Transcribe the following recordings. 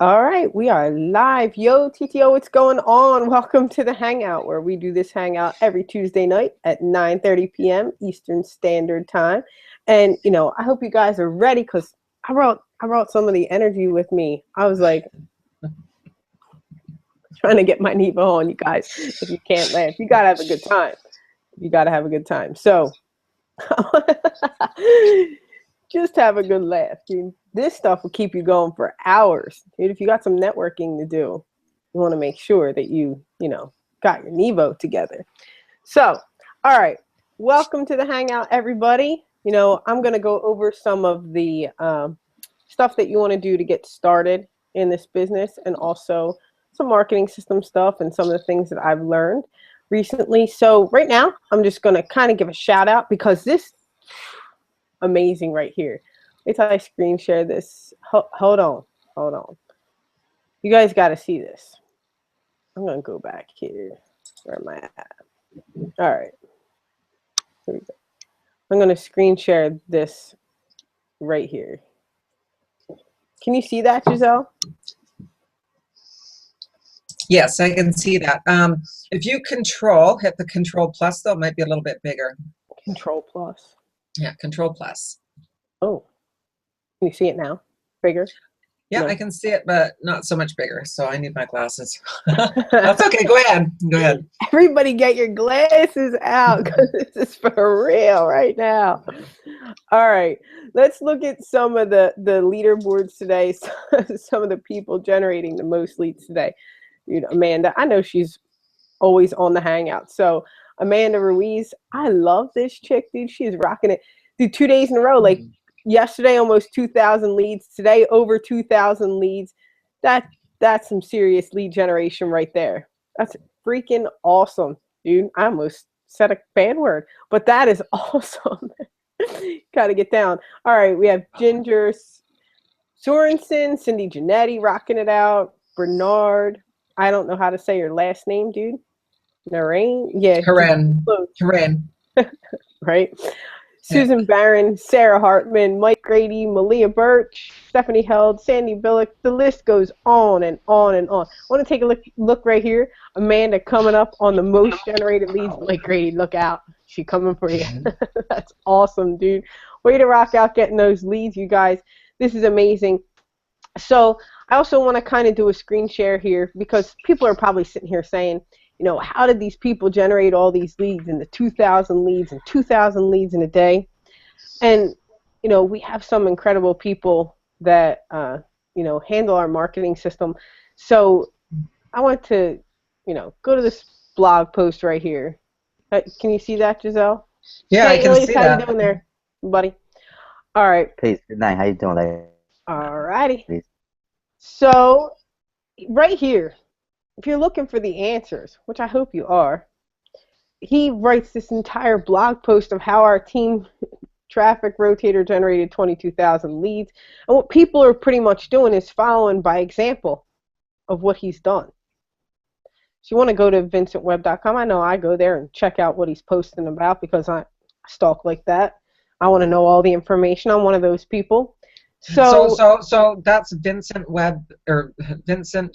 All right, we are live. Yo, TTO, what's going on? Welcome to the Hangout, where we do this Hangout every Tuesday night at 9:30 p.m. Eastern Standard Time. And, I hope you guys are ready because I brought some of the energy with me. I was like trying to get my Neva on, you guys. If you can't laugh, you got to have a good time. You got to have a good time. So just have a good laugh, dude. This stuff will keep you going for hours. Dude, if you got some networking to do, you want to make sure that you got your Nevo together. So, all right. Welcome to the Hangout, everybody. I'm going to go over some of the stuff that you want to do to get started in this business, and also some marketing system stuff and some of the things that I've learned recently. So right now, I'm just going to kind of give a shout out because this amazing right here. Wait till I screen share this. Hold on. You guys got to see this. I'm going to go back here. Where am I at? All right. Here we go. I'm going to screen share this right here. Can you see that, Giselle? Yes, I can see that. If you hit the control plus, though, it might be a little bit bigger. Control plus. Yeah, control plus. Oh, can you see it now? Bigger? Yeah, No. I can see it, but not so much bigger. So I need my glasses. That's okay. Go ahead. Go ahead. Everybody get your glasses out because this is for real right now. All right. Let's look at some of the leaderboards today. Some of the people generating the most leads today. Amanda, I know she's always on the Hangout. So Amanda Ruiz, I love this chick, dude. She's rocking it. Dude, 2 days in a row, like yesterday, almost 2,000 leads. Today, over 2,000 leads. That's some serious lead generation right there. That's freaking awesome, dude. I almost said a bad word, but that is awesome. Got to get down. All right, we have Ginger Sorensen, Cindy Janetti rocking it out. Bernard, I don't know how to say your last name, dude. Narain? Yeah. Haran. Right? Susan Barron, Sarah Hartman, Mike Grady, Malia Birch, Stephanie Held, Sandy Billick. The list goes on and on and on. I want to take a look right here. Amanda coming up on the most generated leads. Mike Grady, look out. She coming for you. That's awesome, dude. Way to rock out getting those leads, you guys. This is amazing. So I also want to kind of do a screen share here because people are probably sitting here saying, how did these people generate all these leads and the 2,000 leads and 2,000 leads in a day? And, we have some incredible people that, handle our marketing system. So I want to, go to this blog post right here. Can you see that, Giselle? Yeah, hey, I can Elias, see how that. You doing there, buddy? All right. Peace. Good night. How you doing, lady? All righty. So right here, if you're looking for the answers, which I hope you are, he writes this entire blog post of how our team traffic rotator generated 22,000 leads. And what people are pretty much doing is following by example of what he's done. So you want to go to vincentwebb.com. I know I go there and check out what he's posting about because I stalk like that. I want to know all the information. I'm one of those people. So that's Vincent Webb or Vincent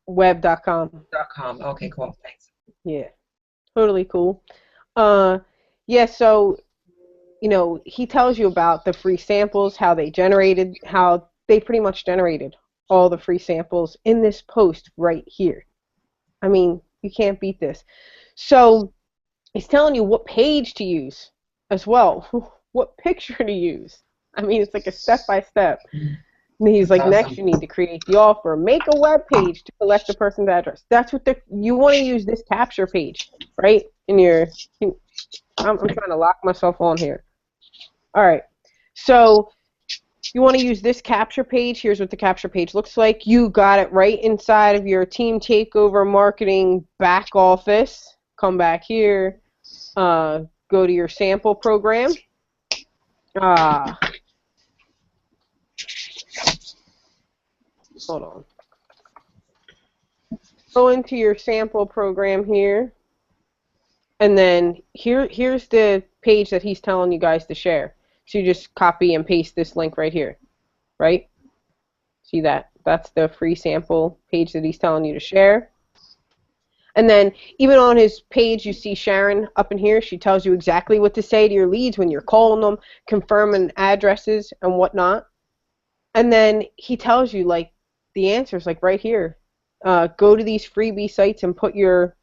Webb.com. Okay, cool. Thanks. Yeah, totally cool. Yeah, so, he tells you about the free samples, how they pretty much generated all the free samples in this post right here. I mean, you can't beat this. So he's telling you what page to use as well, what picture to use. I mean, it's like a step-by-step. And he's like, awesome. Next you need to create the offer. Make a web page to collect the person's address. That's what you want to use this capture page, right? I'm trying to lock myself on here. All right. So you want to use this capture page. Here's what the capture page looks like. You got it right inside of your Team Takeover Marketing back office. Come back here. Go to your sample program. Hold on. Go into your sample program here. And then here's the page that he's telling you guys to share. So you just copy and paste this link right here. Right? See that? That's the free sample page that he's telling you to share. And then even on his page, you see Sharon up in here. She tells you exactly what to say to your leads when you're calling them, confirming addresses and whatnot. And then he tells you, like, the answers, like right here. Go to these freebie sites and put your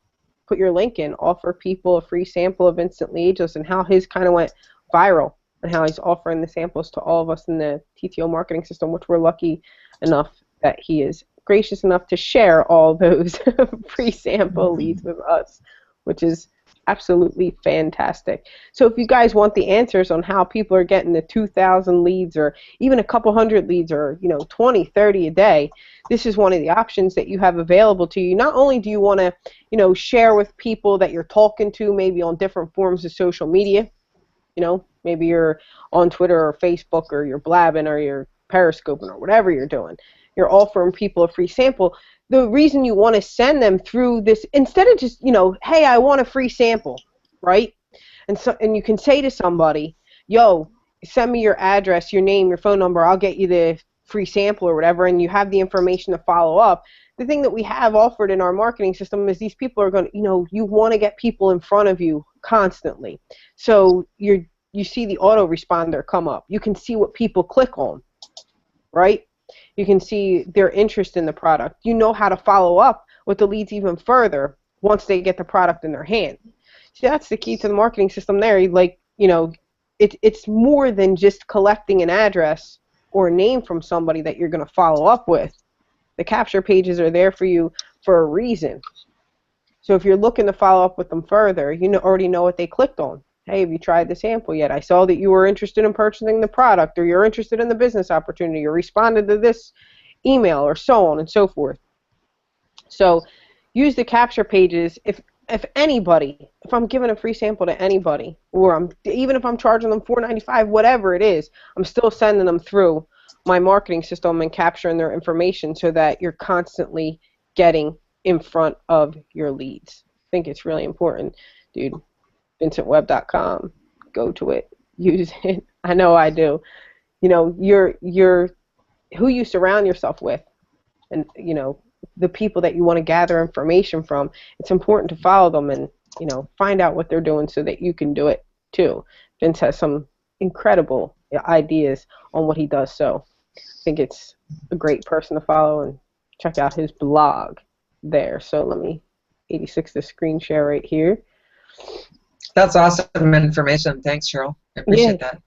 link in. Offer people a free sample of Instant Leads, and how his kind of went viral, and how he's offering the samples to all of us in the TTO marketing system, which we're lucky enough that he is gracious enough to share all those free sample leads with us, which is absolutely fantastic. So if you guys want the answers on how people are getting the 2,000 leads, or even a couple hundred leads, or 20, 30 a day, this is one of the options that you have available to you. Not only do you want to share with people that you're talking to, maybe on different forms of social media, maybe you're on Twitter or Facebook, or you're blabbing, or you're periscoping, or whatever you're doing, you're offering people a free sample. The reason you want to send them through this, instead of just, hey, I want a free sample, right? And you can say to somebody, yo, send me your address, your name, your phone number, I'll get you the free sample or whatever, and you have the information to follow up. The thing that we have offered in our marketing system is these people are going to, you want to get people in front of you constantly. So you see the autoresponder come up. You can see what people click on, right? You can see their interest in the product. You know how to follow up with the leads even further once they get the product in their hand. See, that's the key to the marketing system there. It's more than just collecting an address or a name from somebody that you're going to follow up with. The capture pages are there for you for a reason. So if you're looking to follow up with them further, you already know what they clicked on. Hey, have you tried the sample yet? I saw that you were interested in purchasing the product, or you're interested in the business opportunity, or responded to this email, or so on and so forth. So use the capture pages. If anybody, if I'm giving a free sample to anybody, or even if I'm charging them $4.95, whatever it is, I'm still sending them through my marketing system and capturing their information so that you're constantly getting in front of your leads. I think it's really important, dude. VincentWebb.com. Go to it. Use it. I know I do. You're who you surround yourself with, and the people that you want to gather information from. It's important to follow them and find out what they're doing so that you can do it too. Vince has some incredible ideas on what he does, so I think it's a great person to follow, and check out his blog there. So let me 86 the screen share right here. That's awesome information. Thanks, Cheryl. I appreciate that.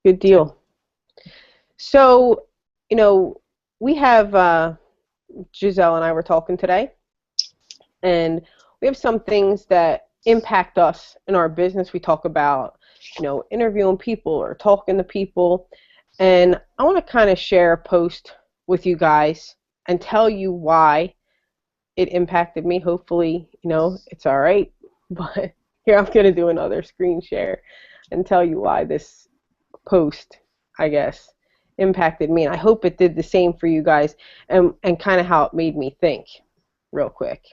Good deal. So, we have Giselle and I were talking today, and we have some things that impact us in our business. We talk about, interviewing people or talking to people, and I want to kind of share a post with you guys and tell you why it impacted me. Hopefully, it's all right, but here, I'm going to do another screen share and tell you why this post, I guess, impacted me. And I hope it did the same for you guys, and kind of how it made me think real quick.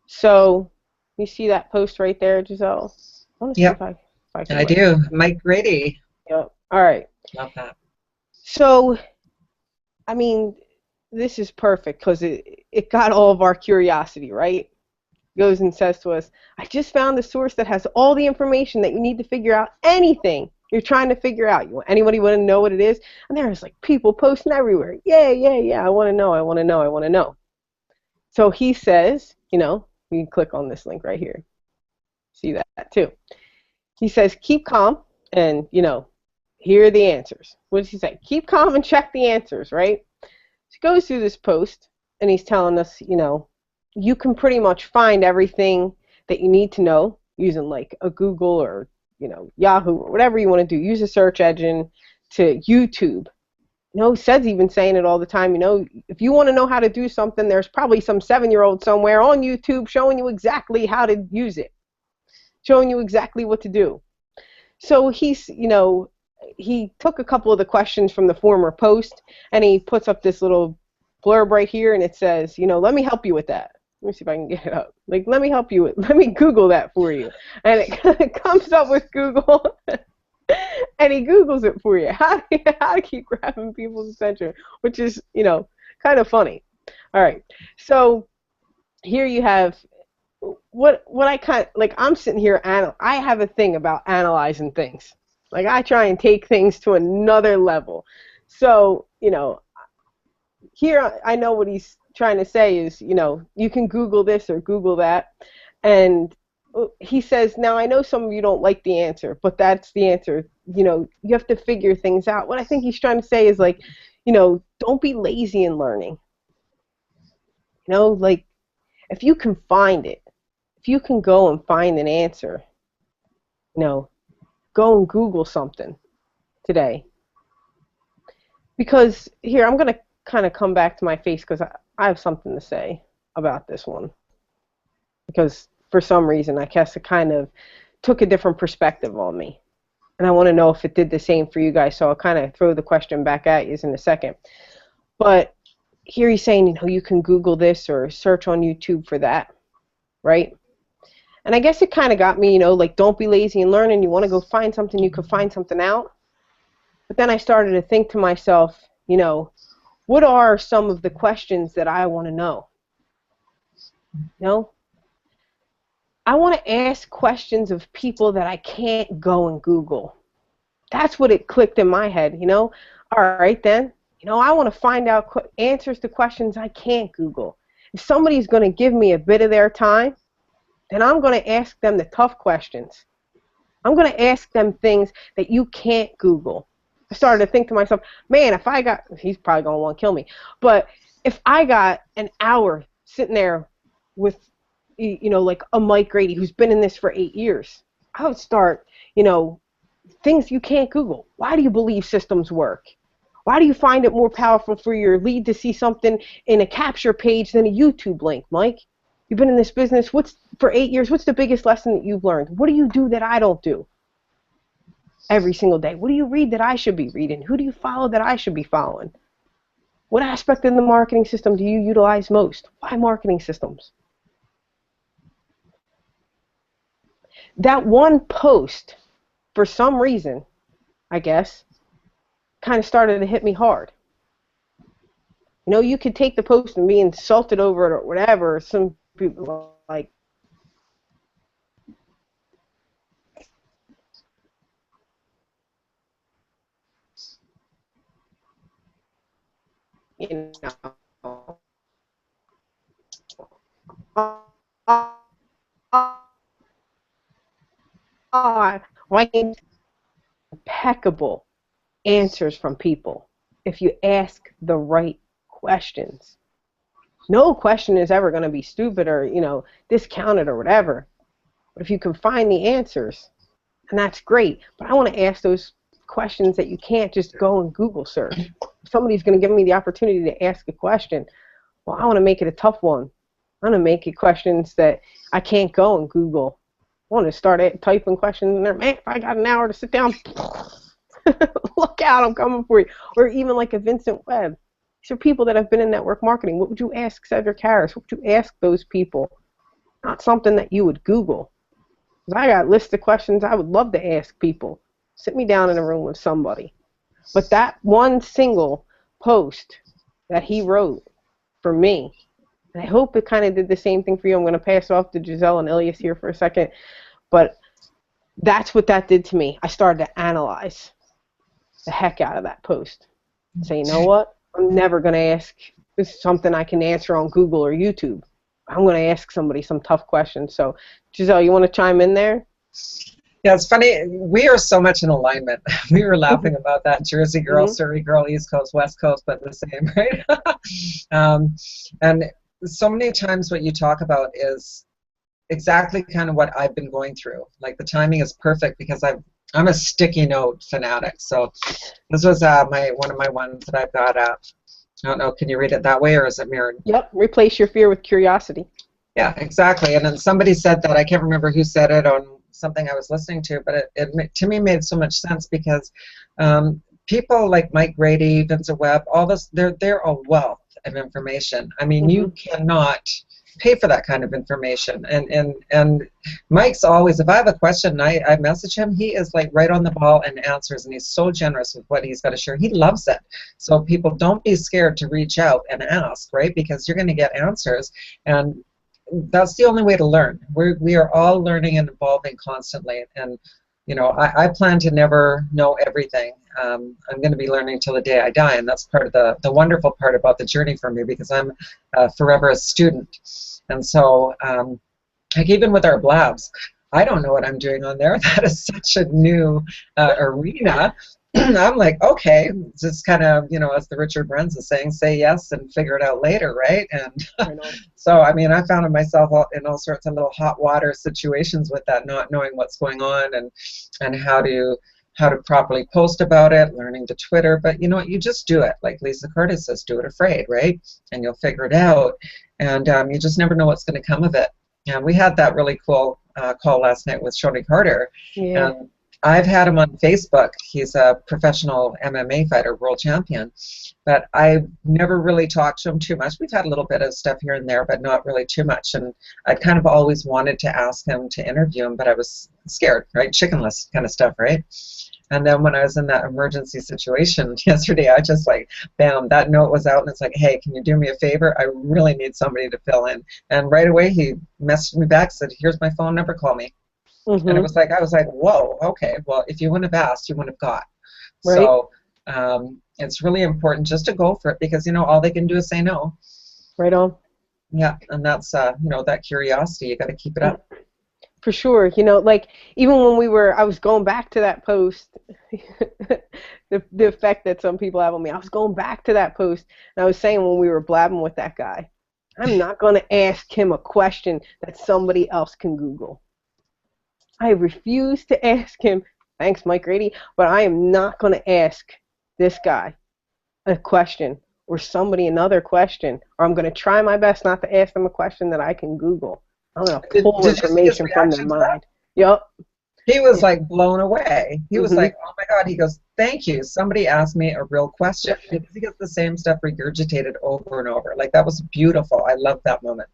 So, you see that post right there, Giselle? I want to see if I can. I do. Mike Grady. Yep. All right. Love that. So, I mean, this is perfect because it got all of our curiosity, right? Goes and says to us, I just found the source that has all the information that you need to figure out anything you're trying to figure out. Anybody want to know what it is? And there's like people posting everywhere. Yeah, I want to know. So he says, you can click on this link right here. See that too. He says, keep calm and, here are the answers. What does he say? Keep calm and check the answers, right? So he goes through this post and he's telling us, you can pretty much find everything that you need to know using like a Google or Yahoo or whatever you want to do. Use a search engine to YouTube. Sed's even saying it all the time. If you want to know how to do something, there's probably some 7-year-old somewhere on YouTube showing you exactly how to use it, showing you exactly what to do. So he took a couple of the questions from the former post and he puts up this little blurb right here, and it says, let me help you with that. Let me see if I can get it up. Like, let me Google that for you. And it comes up with Google. and he Googles it for you. How to keep grabbing people's attention, which is, you know, kind of funny. All right, so here you have what I kind of, like, I'm sitting here, I have a thing about analyzing things. Like, I try and take things to another level. So, you know, here I know what he's trying to say is, you know, you can Google this or Google that. And he says, now I know some of you don't like the answer, but that's the answer. You know, you have to figure things out. What I think he's trying to say is, like, you know, don't be lazy in learning. You know, like, if you can find it, if you can go and find an answer, you know, go and Google something today. Because here, I'm going to kind of come back to my face because I have something to say about this one. Because for some reason, I guess it kind of took a different perspective on me. And I want to know if it did the same for you guys, so I'll kind of throw the question back at you in a second. But here he's saying, you know, you can Google this or search on YouTube for that, right? And I guess it kind of got me, you know, like, don't be lazy in learning. You want to go find something, you can find something out. But then I started to think to myself, you know, what are some of the questions that I want to know? You know? I want to ask questions of people that I can't go and Google. That's what it clicked in my head, you know? All right, then. You know, I want to find out answers to questions I can't Google. If somebody's going to give me a bit of their time, then I'm going to ask them the tough questions. I'm going to ask them things that you can't Google. I started to think to myself, man, if I got, he's probably going to want to kill me, but if I got an hour sitting there with, you know, like a Mike Grady who's been in this for 8 years, I would start, you know, things you can't Google. Why do you believe systems work? Why do you find it more powerful for your lead to see something in a capture page than a YouTube link, Mike? You've been in this business for 8 years. What's the biggest lesson that you've learned? What do you do that I don't do every single day? What do you read that I should be reading? Who do you follow that I should be following? What aspect of the marketing system do you utilize most? Why marketing systems? That one post, for some reason, I guess, kind of started to hit me hard. You know, you could take the post and be insulted over it or whatever. Some people are like, you know, why impeccable answers from people if you ask the right questions. No question is ever going to be stupid or, you know, discounted or whatever. But if you can find the answers, and that's great. But I want to ask those questions that you can't just go and Google search. If somebody's going to give me the opportunity to ask a question, well, I want to make it a tough one. I want to make it questions that I can't go and Google. I want to start typing questions in there. Man, if I got an hour to sit down, look out, I'm coming for you. Or even like a Vincent Webb. These are people that have been in network marketing. What would you ask Cedric Harris? What would you ask those people? Not something that you would Google. Because I got lists of questions I would love to ask people. Sit me down in a room with somebody. But that one single post that he wrote for me, and I hope it kind of did the same thing for you. I'm going to pass it off to Giselle and Elias here for a second. But that's what that did to me. I started to analyze the heck out of that post. Say, you know what? I'm never going to ask something I can answer on Google or YouTube. I'm going to ask somebody some tough questions. So, Giselle, you want to chime in there? Yeah, it's funny. We are so much in alignment. We were laughing about that. Jersey girl, Surrey girl, East Coast, West Coast, but the same, right? And so many times what you talk about is exactly kind of what I've been going through. Like, the timing is perfect because I'm a sticky note fanatic. So this was one of my ones that I've got. I don't know, can you read it that way or is it mirrored? Yep, replace your fear with curiosity. Yeah, exactly. And then somebody said that, I can't remember who said it on something I was listening to, but it to me made so much sense because people like Mike Grady, Vincent Webb, all this, they're a wealth of information. I mean, you cannot pay for that kind of information. And Mike's always, if I have a question and I message him, he is like right on the ball and answers, and he's so generous with what he's got to share. He loves it. So people, don't be scared to reach out and ask, right? Because you're going to get answers, and that's the only way to learn. We are all learning and evolving constantly, and you know, I plan to never know everything. I'm going to be learning till the day I die, and that's part of the wonderful part about the journey for me, because I'm forever a student. And so, like even with our blabs, I don't know what I'm doing on there. That is such a new arena. I'm like, okay, just kind of, you know, as the Richard Branson is saying, say yes and figure it out later, right? And so, I mean, I found myself in all sorts of little hot water situations with that, not knowing what's going on and how to properly post about it, learning to Twitter. But you know what, you just do it. Like Lisa Curtis says, do it afraid, right? And you'll figure it out. And you just never know what's going to come of it. And we had that really cool call last night with Shoni Carter. Yeah. And I've had him on Facebook. He's a professional MMA fighter, world champion. But I've never really talked to him too much. We've had a little bit of stuff here and there, but not really too much. And I'd kind of always wanted to ask him to interview him, but I was scared, right? Chickenless kind of stuff, right? And then when I was in that emergency situation yesterday, I just like, bam, that note was out, and it's like, hey, can you do me a favor? I really need somebody to fill in. And right away he messaged me back, said, here's my phone number, call me. And it was like, I was like, whoa, okay, well, if you wouldn't have asked, you wouldn't have got. Right. So it's really important just to go for it, because, you know, all they can do is say no. Right on. Yeah, and that's, you know, that curiosity, you got to keep it up. For sure. You know, like, even when I was going back to that post, the effect that some people have on me, I was going back to that post, and I was saying when we were blabbing with that guy, I'm not going to ask him a question that somebody else can Google. I refuse to ask him, thanks, Mike Grady, but I am not going to ask this guy a question or somebody another question, or I'm going to try my best not to ask them a question that I can Google. I'm going to pull information from their mind. Yep. He was like blown away. He was like, oh my God. He goes, thank you. Somebody asked me a real question. Because he gets the same stuff regurgitated over and over. Like, that was beautiful. I loved that moment.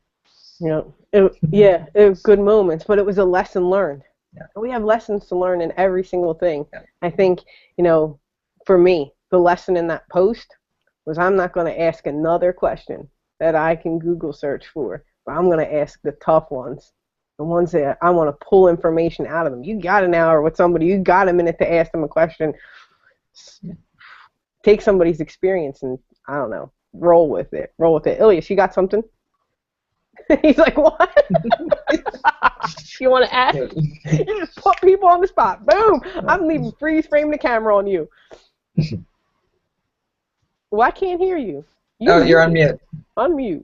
Yeah. It was good moments, but it was a lesson learned. Yeah. We have lessons to learn in every single thing. Yeah. I think, you know, for me, the lesson in that post was I'm not going to ask another question that I can Google search for. But I'm going to ask the tough ones, the ones that I want to pull information out of them. You got an hour with somebody, you got a minute to ask them a question. Take somebody's experience and, I don't know, roll with it. Roll with it. Ilias, you got something? He's like, what? You want to ask? You just put people on the spot. Boom! I'm leaving freeze frame the camera on you. Well, I can't hear you. You're on mute. Unmute.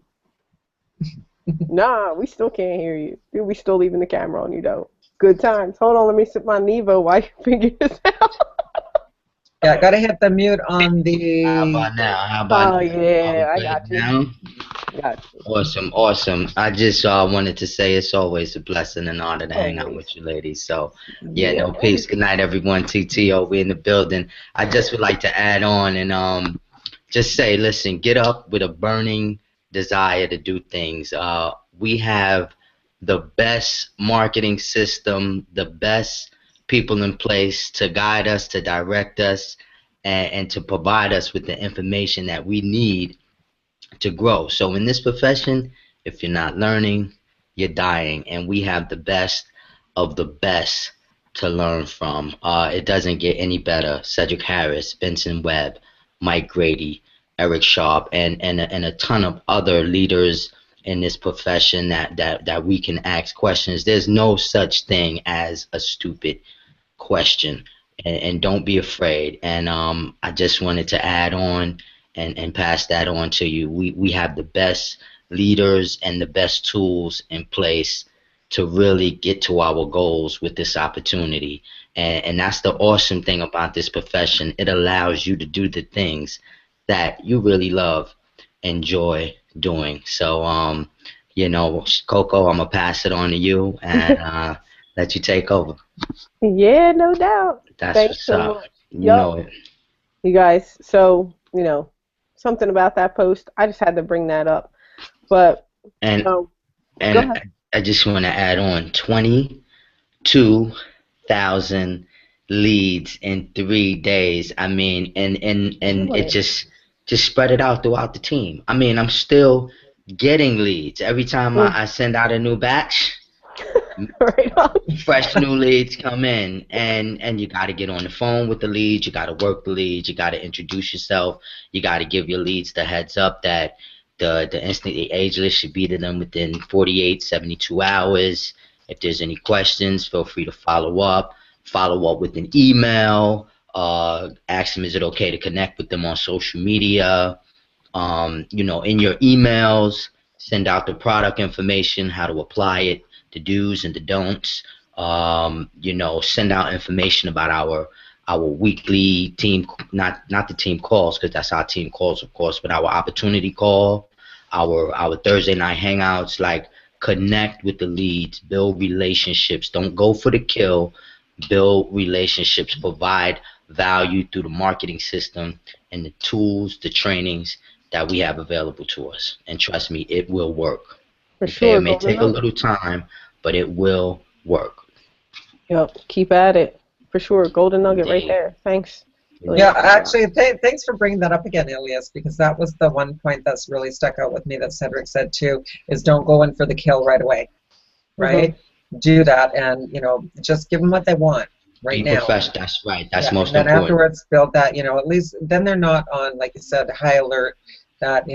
Nah, we still can't hear you. Dude, we still leaving the camera on you, though. Good times. Hold on, let me sip my Nevo while you figure this out. Yeah, gotta hit the mute on the... How about now? How about now? Yeah, I got you. Now? Got you. Awesome. I just wanted to say it's always a blessing and honor to hang out with you ladies. So, no peace. Good night, everyone. TTO, we in the building. I just would like to add on and just say, listen, get up with a burning desire to do things. We have the best marketing system, the best people in place to guide us, to direct us, and to provide us with the information that we need to grow. So in this profession, if you're not learning, you're dying, and we have the best of the best to learn from. It doesn't get any better. Cedric Harris, Vincent Webb, Mike Grady, Eric Sharp, and a ton of other leaders in this profession that we can ask questions. There's no such thing as a stupid question, and don't be afraid. And I just wanted to add on and pass that on to you. We have the best leaders and the best tools in place to really get to our goals with this opportunity. And that's the awesome thing about this profession. It allows you to do the things that you really love, enjoy doing. So, you know, Coco, I'm going to pass it on to you and let you take over. Yeah, no doubt. That's Thanks what's so up. much. You know it. You guys, so, you know, something about that post, I just had to bring that up. But, and Go And ahead. I just want to add on 22,000 leads in 3 days. I mean, and Doing it it. just spread it out throughout the team. I mean, I'm still getting leads every time Mm. I send out a new batch. Right on. Fresh new leads come in, and you got to get on the phone with the leads, you got to work the leads, you got to introduce yourself, you got to give your leads the heads up that the instant the age list should be to them within 48 72 hours. If there's any questions, feel free to follow up with an email, ask them is it okay to connect with them on social media, in your emails, send out the product information, how to apply it, the do's and the don'ts. Send out information about our weekly team, not the team calls because that's our team calls, of course, but our opportunity call, our Thursday night hangouts. Like, connect with the leads, build relationships. Don't go for the kill. Build relationships. Provide value through the marketing system and the tools, the trainings that we have available to us. And trust me, it will work. For Okay, it sure, may golden take a nugget. little time, but it will work. Yep. Keep at it. For sure, golden nugget right Indeed. there. Thanks. Really Yeah, helping Indeed. me out. actually, thanks for bringing that up again, Ilias, because that was the one point that's really stuck out with me that Cedric said too, is don't go in for the kill right away, Mm-hmm. right? Do that and, just give them what they want right Be now. professional. That's right. That's Yeah, and most then important. afterwards build that, at least then they're not on, like you said, high alert that,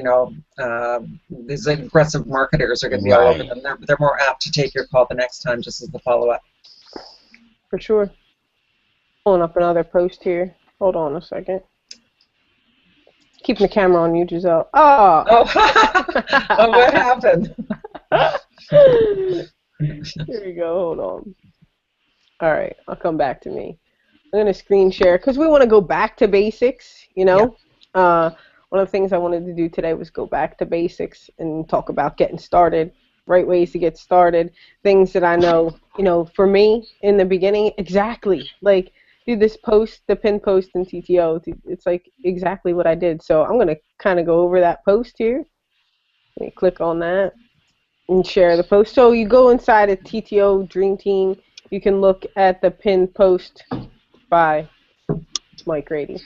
these aggressive marketers are going to be all over Right. them. They're more apt to take your call the next time just as the follow-up. For sure. Pulling up another post here. Hold on a second. Keeping the camera on you, Giselle. Oh. Oh, what happened? Here we go. Hold on. All right. I'll come back to me. I'm going to screen share because we want to go back to basics, Yeah. One of the things I wanted to do today was go back to basics and talk about getting started, right ways to get started, things that I know, for me in the beginning, exactly. Like, do this post, the pin post in TTO, it's like exactly what I did. So I'm going to kind of go over that post here. Let me click on that and share the post. So you go inside a TTO Dream Team, you can look at the pin post by Mike Grady.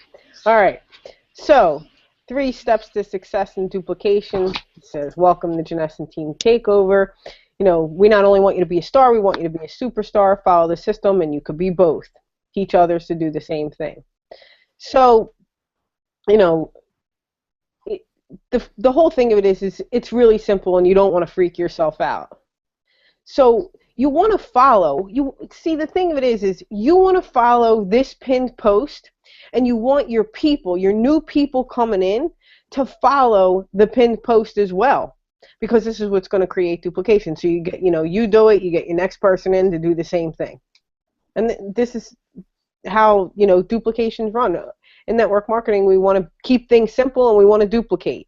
All right, so 3 steps to success and duplication. It says, welcome to Jeunesse Team Takeover. We not only want you to be a star, we want you to be a superstar, follow the system, and you could be both. Teach others to do the same thing. So, the whole thing of it is it's really simple, and you don't want to freak yourself out. So you want to follow. The thing of it is you want to follow this pinned post, and you want your people, your new people coming in, to follow the pinned post as well, because this is what's going to create duplication. So you get, you do it, you get your next person in to do the same thing, and this is how duplications run. In network marketing, we want to keep things simple and we want to duplicate.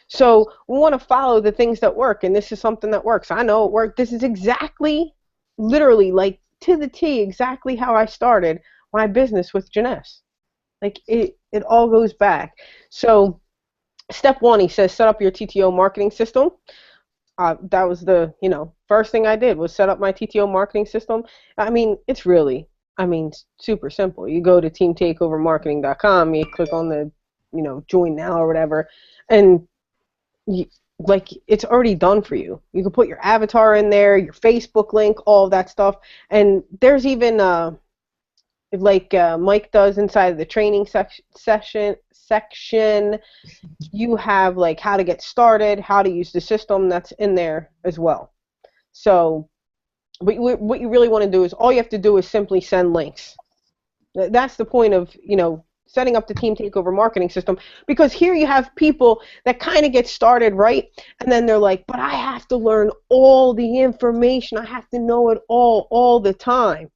So we want to follow the things that work, and this is something that works. I know it worked. This is exactly, literally, like to the T, exactly how I started my business with Jeunesse. Like it all goes back. So step 1, he says, set up your TTO marketing system. That was the first thing I did was set up my TTO marketing system. I mean, it's really, super simple. You go to teamtakeovermarketing.com, you click on the join now or whatever, and it's already done for you. You can put your avatar in there, your Facebook link, all of that stuff, and there's even Mike does inside of the training section. You have like how to get started, how to use the system, that's in there as well. So, but what you really want to do is all you have to do is simply send links. That's the point of setting up the team takeover marketing system, because here you have people that kind of get started, right? And then they're like, but I have to learn all the information. I have to know it all the time.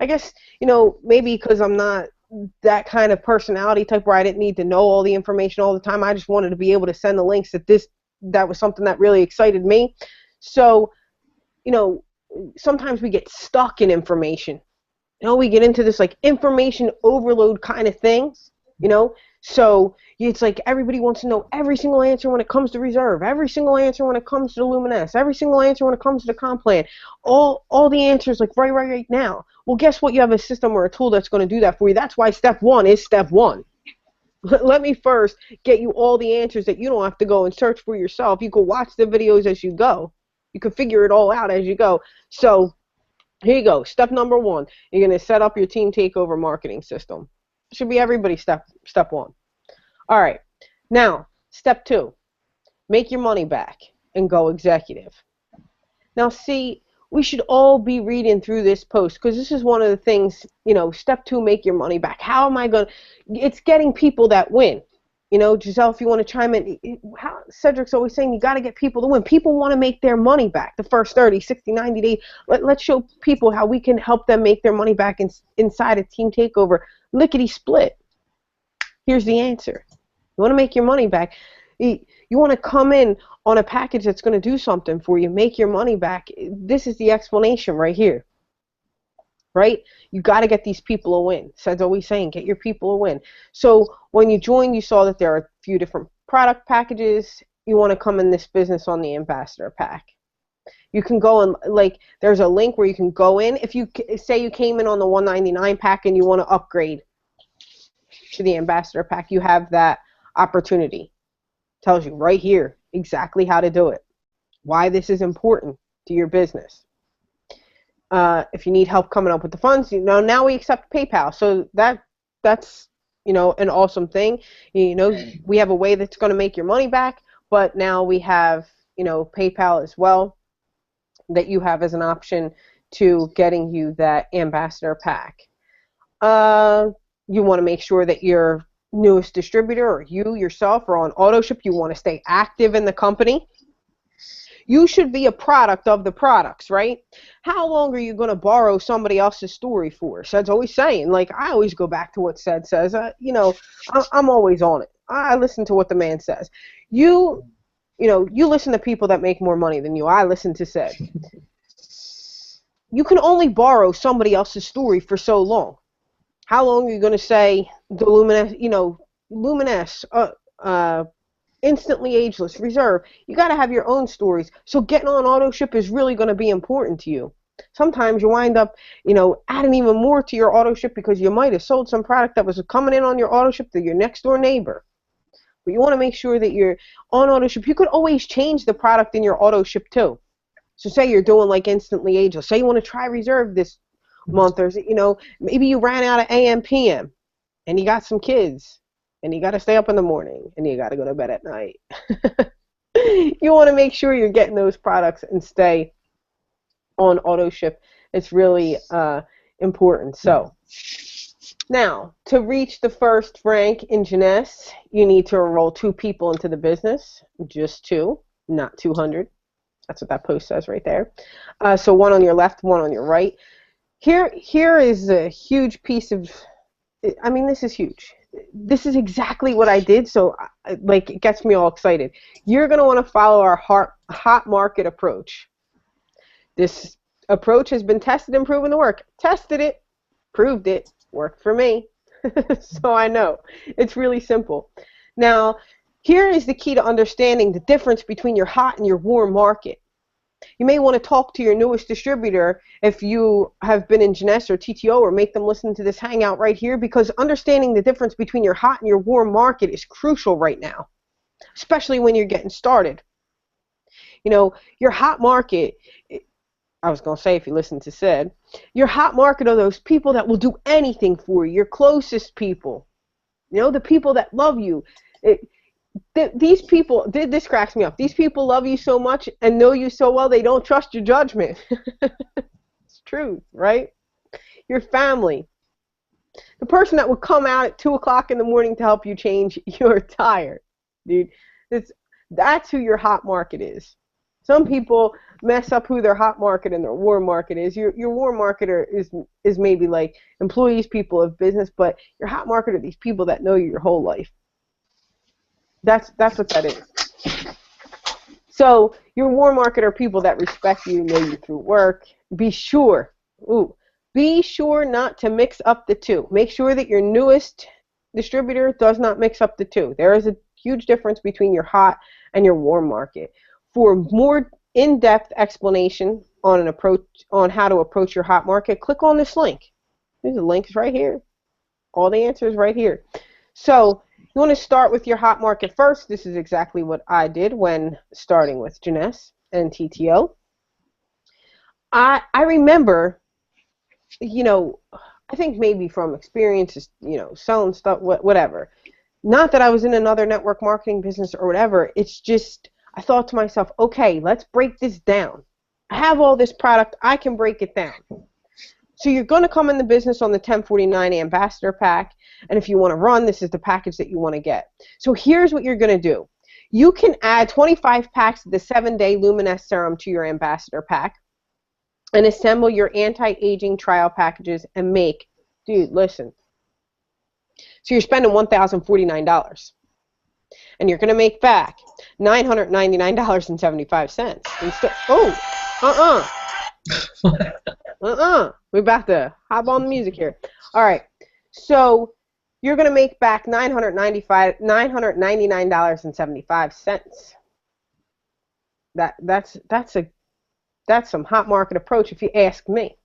I guess, maybe because I'm not that kind of personality type where I didn't need to know all the information all the time. I just wanted to be able to send the links that was something that really excited me. So, sometimes we get stuck in information. We get into this like information overload kind of thing. So it's like everybody wants to know every single answer when it comes to reserve, every single answer when it comes to Luminous, every single answer when it comes to the comp plan, all the answers like right now. Well, guess what? You have a system or a tool that's going to do that for you. That's why step one is step one. Let me first get you all the answers that you don't have to go and search for yourself. You can watch the videos as you go. You can figure it all out as you go. So here you go. Step number one, you're going to set up your team takeover marketing system. Should be everybody's step one. All right. Now, step two, make your money back and go executive. Now, see, we should all be reading through this post because this is one of the things, step two, make your money back. How am I going to, it's getting people that win. Giselle, if you want to chime in, Cedric's always saying you got to get people to win. People want to make their money back the first 30, 60, 90 days. Let's show people how we can help them make their money back inside a team takeover. Lickety split. Here's the answer. You want to make your money back. You want to come in on a package that's going to do something for you, make your money back. This is the explanation right here. Right? You got to get these people a win. Sed's always saying, get your people a win. So when you joined, you saw that there are a few different product packages. You want to come in this business on the ambassador pack. You can go and, there's a link where you can go in. If you say you came in on the $199 pack and you want to upgrade to the ambassador pack, you have that opportunity. Tells you right here exactly how to do it, why this is important to your business. If you need help coming up with the funds, now we accept PayPal, so that's an awesome thing. We have a way that's going to make your money back, but now we have PayPal as well that you have as an option to getting you that ambassador pack. You want to make sure that your newest distributor or you yourself are on auto ship. You want to stay active in the company. You should be a product of the products, right? How long are you going to borrow somebody else's story for? Sed's always saying, I always go back to what Sed says. I'm always on it. I listen to what the man says. You listen to people that make more money than you. I listen to Sed. You can only borrow somebody else's story for so long. How long are you going to say the Luminous, instantly ageless, reserve? You got to have your own stories. So getting on auto ship is really going to be important to you. Sometimes you wind up, adding even more to your auto ship because you might have sold some product that was coming in on your auto ship to your next door neighbor. But you want to make sure that you're on auto ship. You could always change the product in your auto ship too. So say you're doing instantly ageless. Say you want to try reserve this month, or maybe you ran out of AM PM and you got some kids and you got to stay up in the morning and you got to go to bed at night. You want to make sure you're getting those products and stay on auto ship. It's really important. So now, to reach the first rank in Jeunesse, you need to enroll 2 people into the business. Just 2, not 200. That's what that post says right there. So 1 on your left, 1 on your right. Here is a huge piece of, this is huge. This is exactly what I did, so it gets me all excited. You're going to want to follow our hot market approach. This approach has been tested and proven to work. Tested it, proved it, worked for me. So I know. It's really simple. Now, here is the key to understanding the difference between your hot and your warm market. You may want to talk to your newest distributor if you have been in Jeunesse or TTO, or make them listen to this hangout right here, because understanding the difference between your hot and your warm market is crucial right now, especially when you're getting started. Your hot market, I was going to say, if you listen to Sid, your hot market are those people that will do anything for you, your closest people, the people that love you. These people, this cracks me up. These people love you so much and know you so well, they don't trust your judgment. It's true, right? Your family. The person that would come out at 2 o'clock in the morning to help you change your tire. Dude, that's who your hot market is. Some people mess up who their hot market and their warm market is. Your warm marketer is maybe employees, people of business, but your hot market are these people that know you your whole life. That's what that is. So your warm market are people that respect you, know you through work. Be sure not to mix up the two. Make sure that your newest distributor does not mix up the two. There is a huge difference between your hot and your warm market. For more in-depth explanation on how to approach your hot market, click on this link. There's a link right here. All the answers right here. So you want to start with your hot market first. This is exactly what I did when starting with Jeunesse and TTO. I remember, I think maybe from experiences, selling stuff, whatever. Not that I was in another network marketing business or whatever. It's just I thought to myself, okay, let's break this down. I have all this product. I can break it down. So you're going to come in the business on the 1049 Ambassador Pack, and if you want to run, this is the package that you want to get. So here's what you're going to do. You can add 25 packs of the 7-day Luminous Serum to your Ambassador Pack and assemble your anti-aging trial packages and make, dude, listen. So you're spending $1,049, and you're going to make back $999.75. We're about to hop on the music here. All right. So you're going to make back $999.75. That's some hot market approach if you ask me.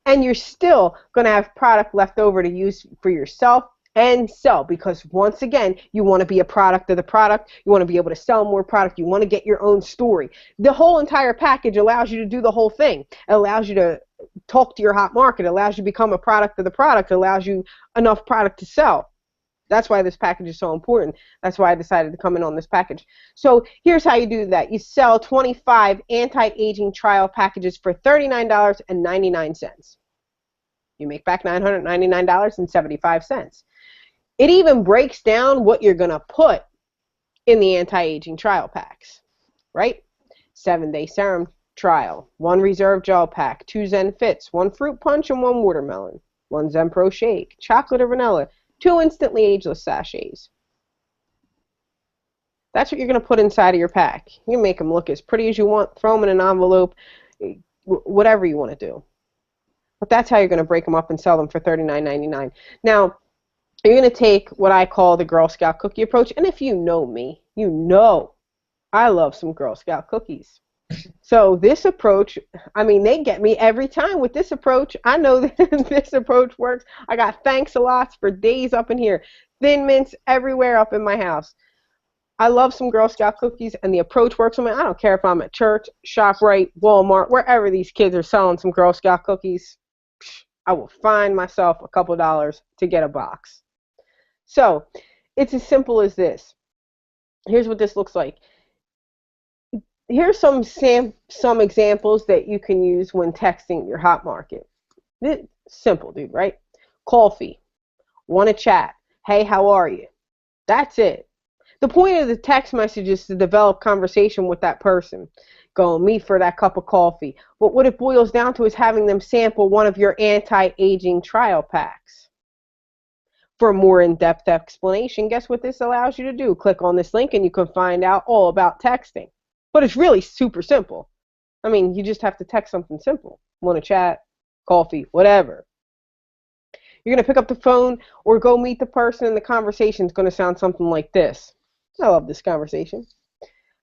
And you're still going to have product left over to use for yourself and sell, because once again, you want to be a product of the product. You want to be able to sell more product. You want to get your own story. The whole entire package allows you to do the whole thing. It allows you to talk to your hot market. It allows you to become a product of the product. It allows you enough product to sell. That's why this package is so important. That's why I decided to come in on this package. So here's how you do that. You sell 25 anti-aging trial packages for $39.99. You make back $999.75. It even breaks down what you're going to put in the anti-aging trial packs, right? 7-day serum trial, 1 reserve gel pack, 2 Zen Fits, 1 fruit punch and 1 watermelon, 1 Zen Pro shake, chocolate or vanilla, 2 instantly ageless sachets. That's what you're going to put inside of your pack. You can make them look as pretty as you want, throw them in an envelope, whatever you want to do. But that's how you're going to break them up and sell them for $39.99. Now, you're going to take what I call the Girl Scout cookie approach. And if you know me, you know I love some Girl Scout cookies. So this approach, I mean, they get me every time with this approach. I know that this approach works. I got thanks-a-lots for days up in here. Thin Mints everywhere up in my house. I love some Girl Scout cookies, and the approach works for me. I don't care if I'm at church, ShopRite, Walmart, wherever these kids are selling some Girl Scout cookies. I will find myself a couple dollars to get a box. So it's as simple as this. Here's what this looks like. Here's some examples that you can use when texting your hot market. It's simple, dude, right? Coffee. Want to chat. Hey, how are you? That's it. The point of the text message is to develop conversation with that person. Go and meet for that cup of coffee. But what it boils down to is having them sample one of your anti-aging trial packs. For a more in-depth explanation, guess what this allows you to do? Click on this link and you can find out all about texting. But it's really super simple. I mean, you just have to text something simple. Want to chat, coffee, whatever. You're going to pick up the phone or go meet the person, and the conversation is going to sound something like this. I love this conversation.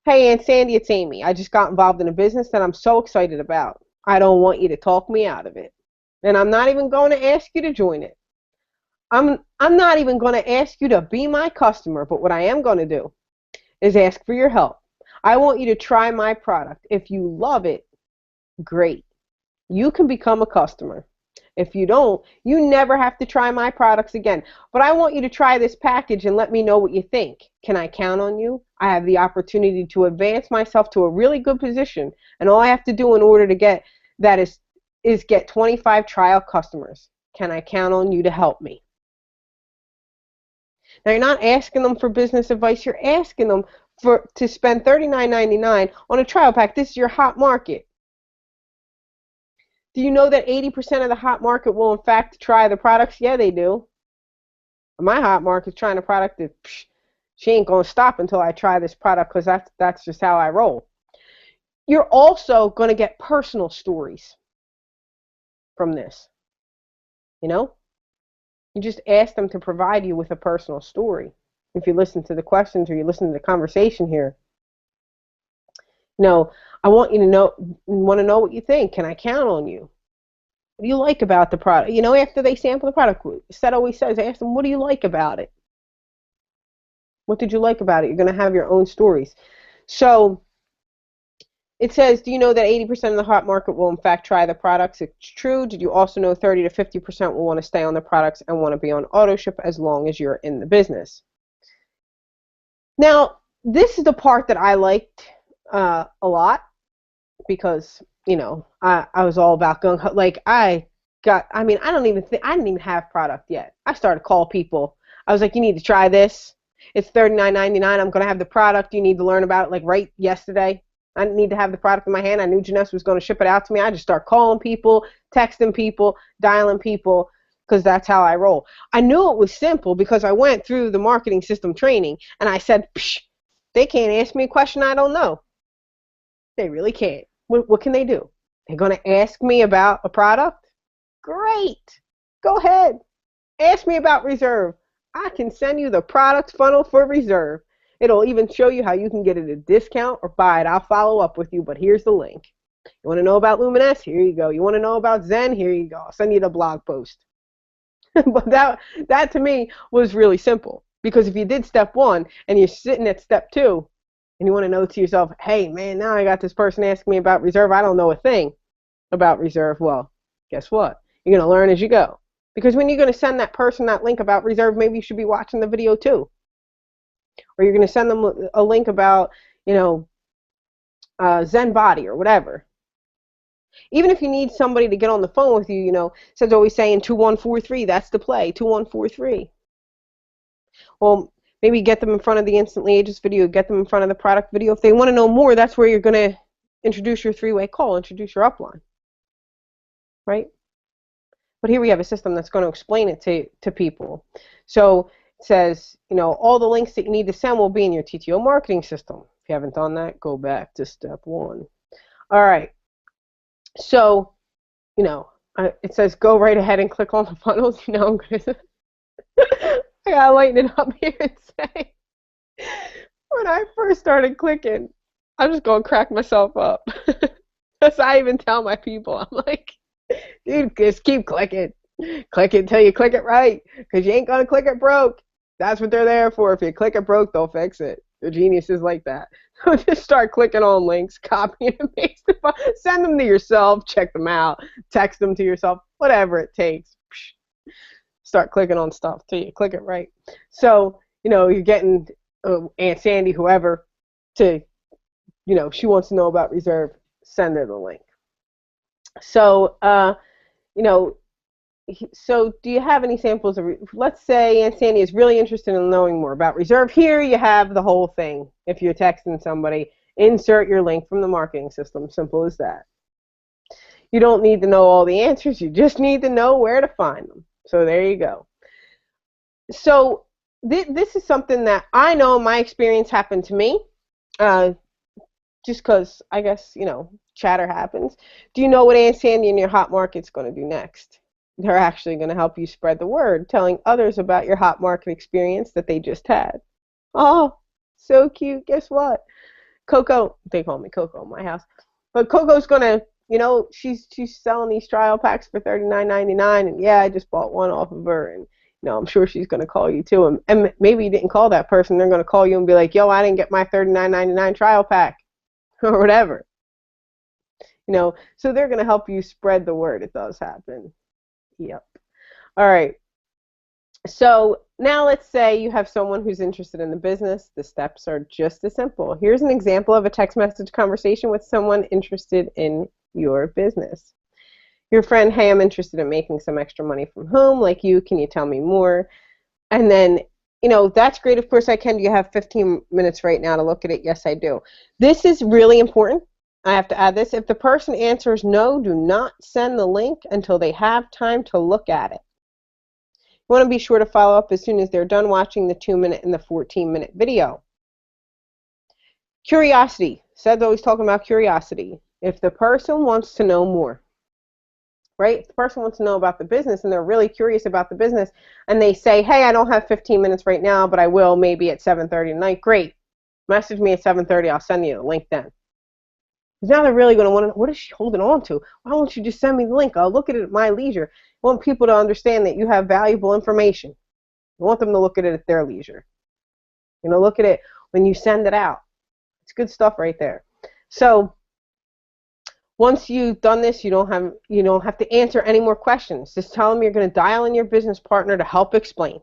Hey, Aunt Sandy, it's Amy. I just got involved in a business that I'm so excited about. I don't want you to talk me out of it. And I'm not even going to ask you to join it. I'm not even going to ask you to be my customer, but what I am going to do is ask for your help. I want you to try my product. If you love it, great. You can become a customer. If you don't, you never have to try my products again. But I want you to try this package and let me know what you think. Can I count on you? I have the opportunity to advance myself to a really good position, and all I have to do in order to get that is get 25 trial customers. Can I count on you to help me? Now, you're not asking them for business advice. You're asking them to spend $39.99 on a trial pack. This is your hot market. Do you know that 80% of the hot market will, in fact, try the products? Yeah, they do. My hot market's trying a product that she ain't going to stop until I try this product, because that's just how I roll. You're also going to get personal stories from this. You know? You just ask them to provide you with a personal story. If you listen to the questions or you listen to the conversation here, I want to know what you think. Can I count on you? What do you like about the product? After they sample the product, Seth always says, ask them, what do you like about it? What did you like about it? You're going to have your own stories. So it says, do you know that 80% of the hot market will in fact try the products? It's true. Did you also know 30 to 50% will want to stay on the products and want to be on auto ship as long as you're in the business? Now, this is the part that I liked a lot, because I was all about going, like, I didn't even have product yet. I started to call people. I was like, you need to try this. It's $39.99. I'm going to have the product. You need to learn about it, like, right yesterday. I didn't need to have the product in my hand. I knew Jeunesse was going to ship it out to me. I just start calling people, texting people, dialing people, because that's how I roll. I knew it was simple because I went through the marketing system training, and I said, psh, they can't ask me a question I don't know. They really can't. What can they do? They're going to ask me about a product? Great. Go ahead. Ask me about Reserve. I can send you the product funnel for Reserve. It'll even show you how you can get it at a discount or buy it. I'll follow up with you, but here's the link. You want to know about Luminous? Here you go. You want to know about Zen? Here you go. I'll send you the blog post. But that to me was really simple, because if you did step 1 and you're sitting at step 2, and you want to know to yourself, hey, man, now I got this person asking me about Reserve. I don't know a thing about Reserve. Well, guess what? You're going to learn as you go. Because when you're going to send that person that link about Reserve, maybe you should be watching the video too. Or you're going to send them a link about, Zen Body or whatever. Even if you need somebody to get on the phone with you, Seth's always saying 2143, that's the play, 2143. Well, maybe get them in front of the Instantly Ageless video, get them in front of the product video. If they want to know more, that's where you're going to introduce your 3-way call, introduce your upline, right? But here we have a system that's going to explain it to people. So it says, all the links that you need to send will be in your TTO marketing system. If you haven't done that, go back to step 1. All right. So, it says go right ahead and click on the funnels. I'm going to... I gotta lighten it up here and say, when I first started clicking, I'm just gonna crack myself up. That's I even tell my people. I'm like, dude, just keep clicking. Click it until you click it right, because you ain't gonna click it broke. That's what they're there for. If you click it broke, they'll fix it. They're geniuses like that. So just start clicking on links, copy and paste them, send them to yourself, check them out, text them to yourself, whatever it takes. Start clicking on stuff till you click it right. So, you're getting Aunt Sandy, whoever, to, she wants to know about Reserve, send her the link. So, so do you have any samples of, let's say Aunt Sandy is really interested in knowing more about Reserve. Here you have the whole thing. If you're texting somebody, insert your link from the marketing system. Simple as that. You don't need to know all the answers. You just need to know where to find them. So there you go. So this is something that I know in my experience happened to me, just because I guess, chatter happens. Do you know what Aunt Sandy in your hot market's going to do next? They're actually going to help you spread the word, telling others about your hot market experience that they just had. Oh, so cute. Guess what? Coco, they call me Coco in my house, but Coco's going to, she's selling these trial packs for $39.99, and yeah, I just bought one off of her, and I'm sure she's going to call you too, and maybe you didn't call that person. They're going to call you and be like, yo, I didn't get my $39.99 trial pack, or whatever. So they're going to help you spread the word. It does happen. Yep. All right. So now let's say you have someone who's interested in the business. The steps are just as simple. Here's an example of a text message conversation with someone interested in your business. Your friend, hey, I'm interested in making some extra money from home. Like you, can you tell me more? And then, that's great. Of course I can. Do you have 15 minutes right now to look at it? Yes, I do. This is really important. I have to add this. If the person answers no, do not send the link until they have time to look at it. You want to be sure to follow up as soon as they're done watching the 2-minute and the 14-minute video. Curiosity. Seth's always talking about curiosity. If the person wants to know more, right? If the person wants to know about the business and they're really curious about the business and they say, hey, I don't have 15 minutes right now, but I will maybe at 7:30 tonight, great. Message me at 7:30, I'll send you the link then. Because now they're really going to want to, what is she holding on to? Why don't you just send me the link? I'll look at it at my leisure. You want people to understand that you have valuable information. You want them to look at it at their leisure. Look at it when you send it out. It's good stuff right there. So once you've done this, you don't have to answer any more questions. Just tell them you're going to dial in your business partner to help explain.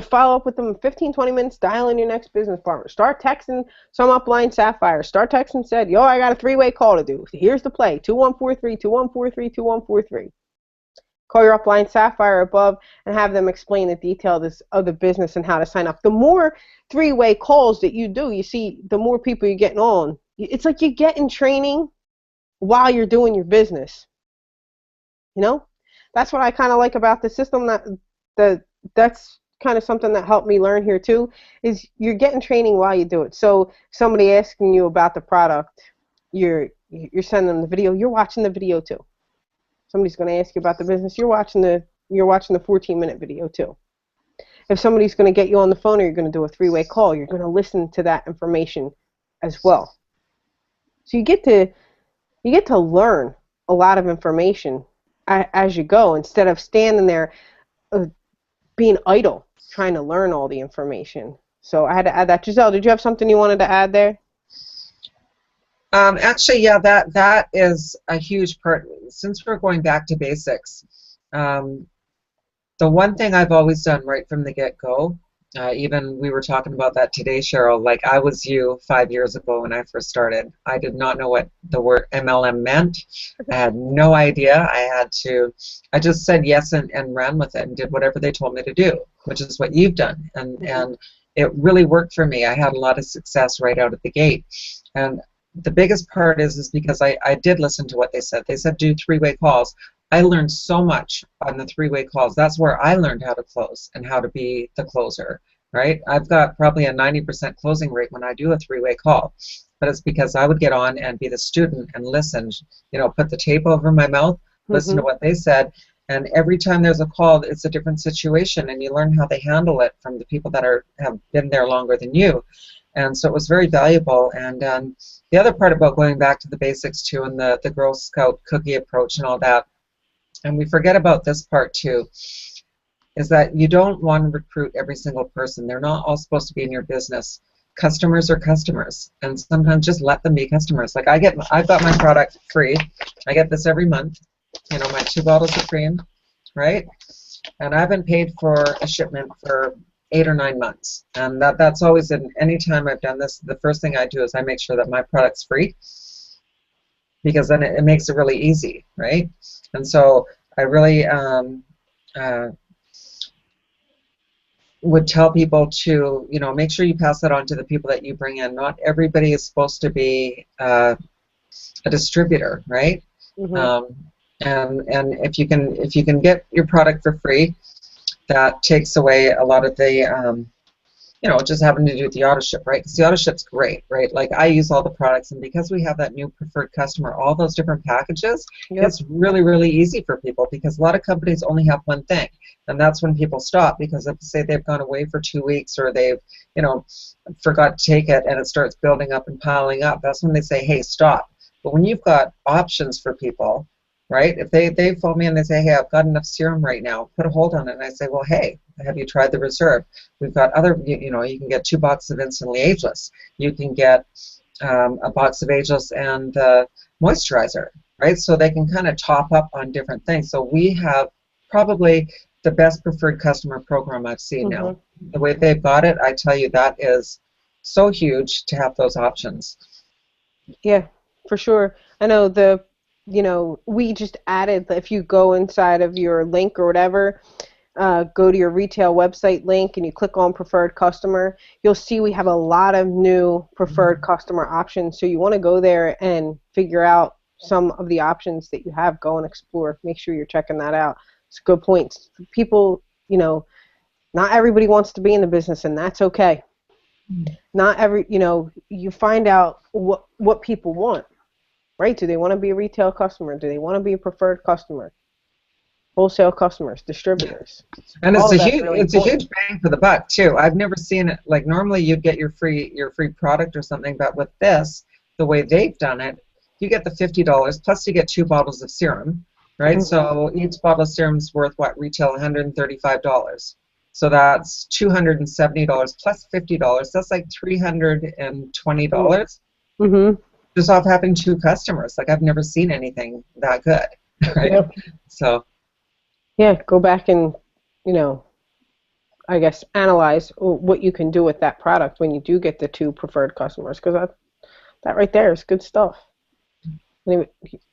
Follow up with them in 15, 20 minutes, dial in your next business partner. Start texting some upline Sapphire. Start texting said, yo, I got a 3-way call to do. Here's the play, 2143, 2143, 2143. Call your upline Sapphire above and have them explain the details of the business and how to sign up. The more 3-way calls that you do, you see, the more people you're getting on. It's like you're getting training while you're doing your business. That's what I kind of like about the system. That's kind of something that helped me learn here too, is you're getting training while you do it. So somebody asking you about the product, you're sending them the video, you're watching the video too. Somebody's going to ask you about the business, you're watching the 14-minute video too. If somebody's going to get you on the phone or you're going to do a 3-way call, you're going to listen to that information as well. So you get to learn a lot of information as you go, instead of standing there being idle trying to learn all the information. So I had to add that. Giselle, did you have something you wanted to add there? Actually, yeah, that is a huge part. Since we're going back to basics, the one thing I've always done right from the get-go, even we were talking about that today, Cheryl, like I was you 5 years ago when I first started. I did not know what the word MLM meant. I had no idea. I just said yes and ran with it and did whatever they told me to do, which is what you've done. And it really worked for me. I had a lot of success right out of the gate. And the biggest part is because I did listen to what they said. They said do 3-way calls. I learned so much on the 3-way calls. That's where I learned how to close and how to be the closer, right? I've got probably a 90% closing rate when I do a 3-way call, but it's because I would get on and be the student and listen, put the tape over my mouth, listen to what they said, and every time there's a call, it's a different situation, and you learn how they handle it from the people that have been there longer than you. And so it was very valuable. And the other part about going back to the basics too, and the Girl Scout cookie approach and all that, and we forget about this part too, is that you don't want to recruit every single person. They're not all supposed to be in your business. Customers are customers, and sometimes just let them be customers. Like I've got my product free. I get this every month. My 2 bottles of cream, right? And I haven't paid for a shipment for 8 or 9 months. And that's always, any time I've done this, the first thing I do is I make sure that my product's free, because then it makes it really easy, right? And so I really would tell people to, make sure you pass that on to the people that you bring in. Not everybody is supposed to be a distributor, right? And if you can get your product for free, that takes away a lot of the just having to do with the auto ship, right? Because the auto ship's great, right? Like I use all the products, and because we have that new preferred customer, all those different packages, it's really, really easy for people, because a lot of companies only have one thing, and that's when people stop, because if say they've gone away for 2 weeks, or they've forgot to take it and it starts building up and piling up, that's when they say, hey, stop. But when you've got options for people, right? If they phone me and they say, hey, I've got enough serum right now, put a hold on it, and I say, well, hey, have you tried the reserve? We've got other, you can get 2 boxes of Instantly Ageless. You can get a box of Ageless and moisturizer, right? So they can kind of top up on different things. So we have probably the best preferred customer program I've seen now. The way they've got it, I tell you, that is so huge to have those options. Yeah, for sure. I know we just added, if you go inside of your link or whatever, go to your retail website link and you click on preferred customer, you'll see we have a lot of new preferred customer options. So you want to go there and figure out some of the options that you have. Go and explore. Make sure you're checking that out. It's a good point. People, not everybody wants to be in the business, and that's okay. Not every, you find out what people want. right? Do they want to be a retail customer? Do they want to be a preferred customer? Wholesale customers, distributors. And All it's of a that's huge really it's a important. huge bang for the buck too. I've never seen it like normally you'd get your free product or something, but with this, the way they've done it, you get the $50 plus you get 2 bottles of serum, right? So each bottle of serum's worth what retail $135. So that's $270 plus $50. That's like $320 just off having 2 customers. Like I've never seen anything that good, right? Yep. So Yeah, go back and, you know, I guess analyze what you can do with that product when you do get the 2 preferred customers, because that right there is good stuff. Anyway,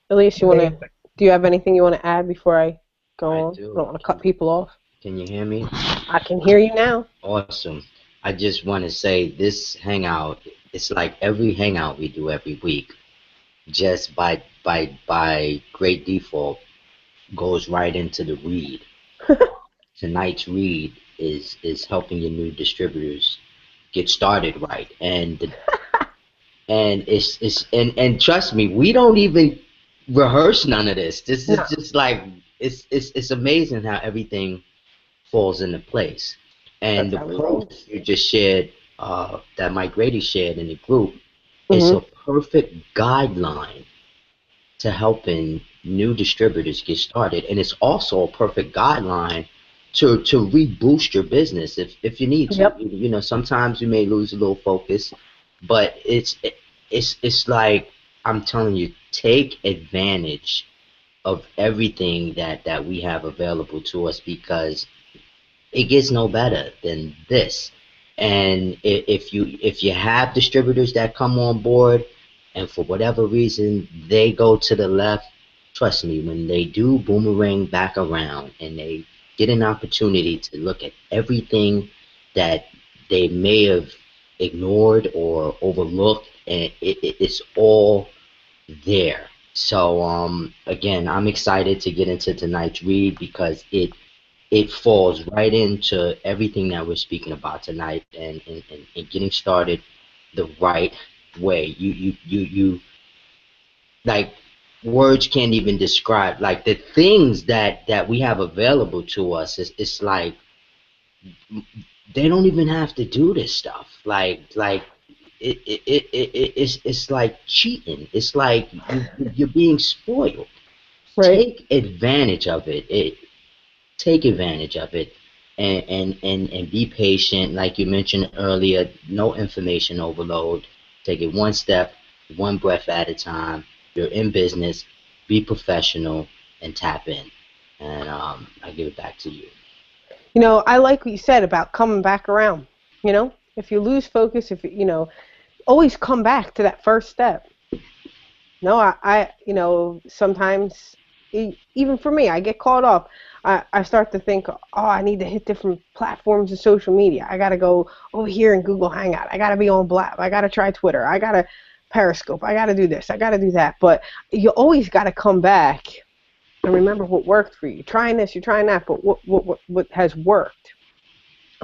Elias, do you have anything you want to add before I go on? I don't want to cut people off. Can you hear me? I can hear you now. Awesome. I just want to say this hangout, it's like every hangout we do every week, just by great default, goes right into the read. Tonight's read is helping your new distributors get started right, and and trust me, we don't even rehearse none of this. This is just like it's amazing how everything falls into place. And the post you just shared, that Mike Grady shared in the group, is a perfect guideline to helping new distributors get started, and it's also a perfect guideline to reboost your business if you need to. You know, sometimes you may lose a little focus, but it's like I'm telling you, take advantage of everything that we have available to us, because it gets no better than this. And if you have distributors that come on board, and for whatever reason they go to the left, trust me, when they do boomerang back around and they get an opportunity to look at everything that they may have ignored or overlooked, and it's all there. So again, I'm excited to get into tonight's read, because it falls right into everything that we're speaking about tonight, and getting started the right way. You like, words can't even describe like the things that we have available to us. It's like they don't even have to do this stuff. It's like cheating. It's like you're being spoiled. Right. Take advantage of it. Take advantage of it, and be patient. Like you mentioned earlier, no information overload. Take it one step, one breath at a time. You're in business. Be professional and tap in. And I give it back to you. You know, I like what you said about coming back around. You know, if you lose focus, always come back to that first step. No, sometimes, even for me, I get caught up. I start to think, oh, I need to hit different platforms of social media. I got to go over here in Google Hangout. I got to be on Blab. I got to try Twitter. I got to Periscope. I got to do this. I got to do that. But you always got to come back and remember what worked for you. You're trying this, you're trying that, but what has worked?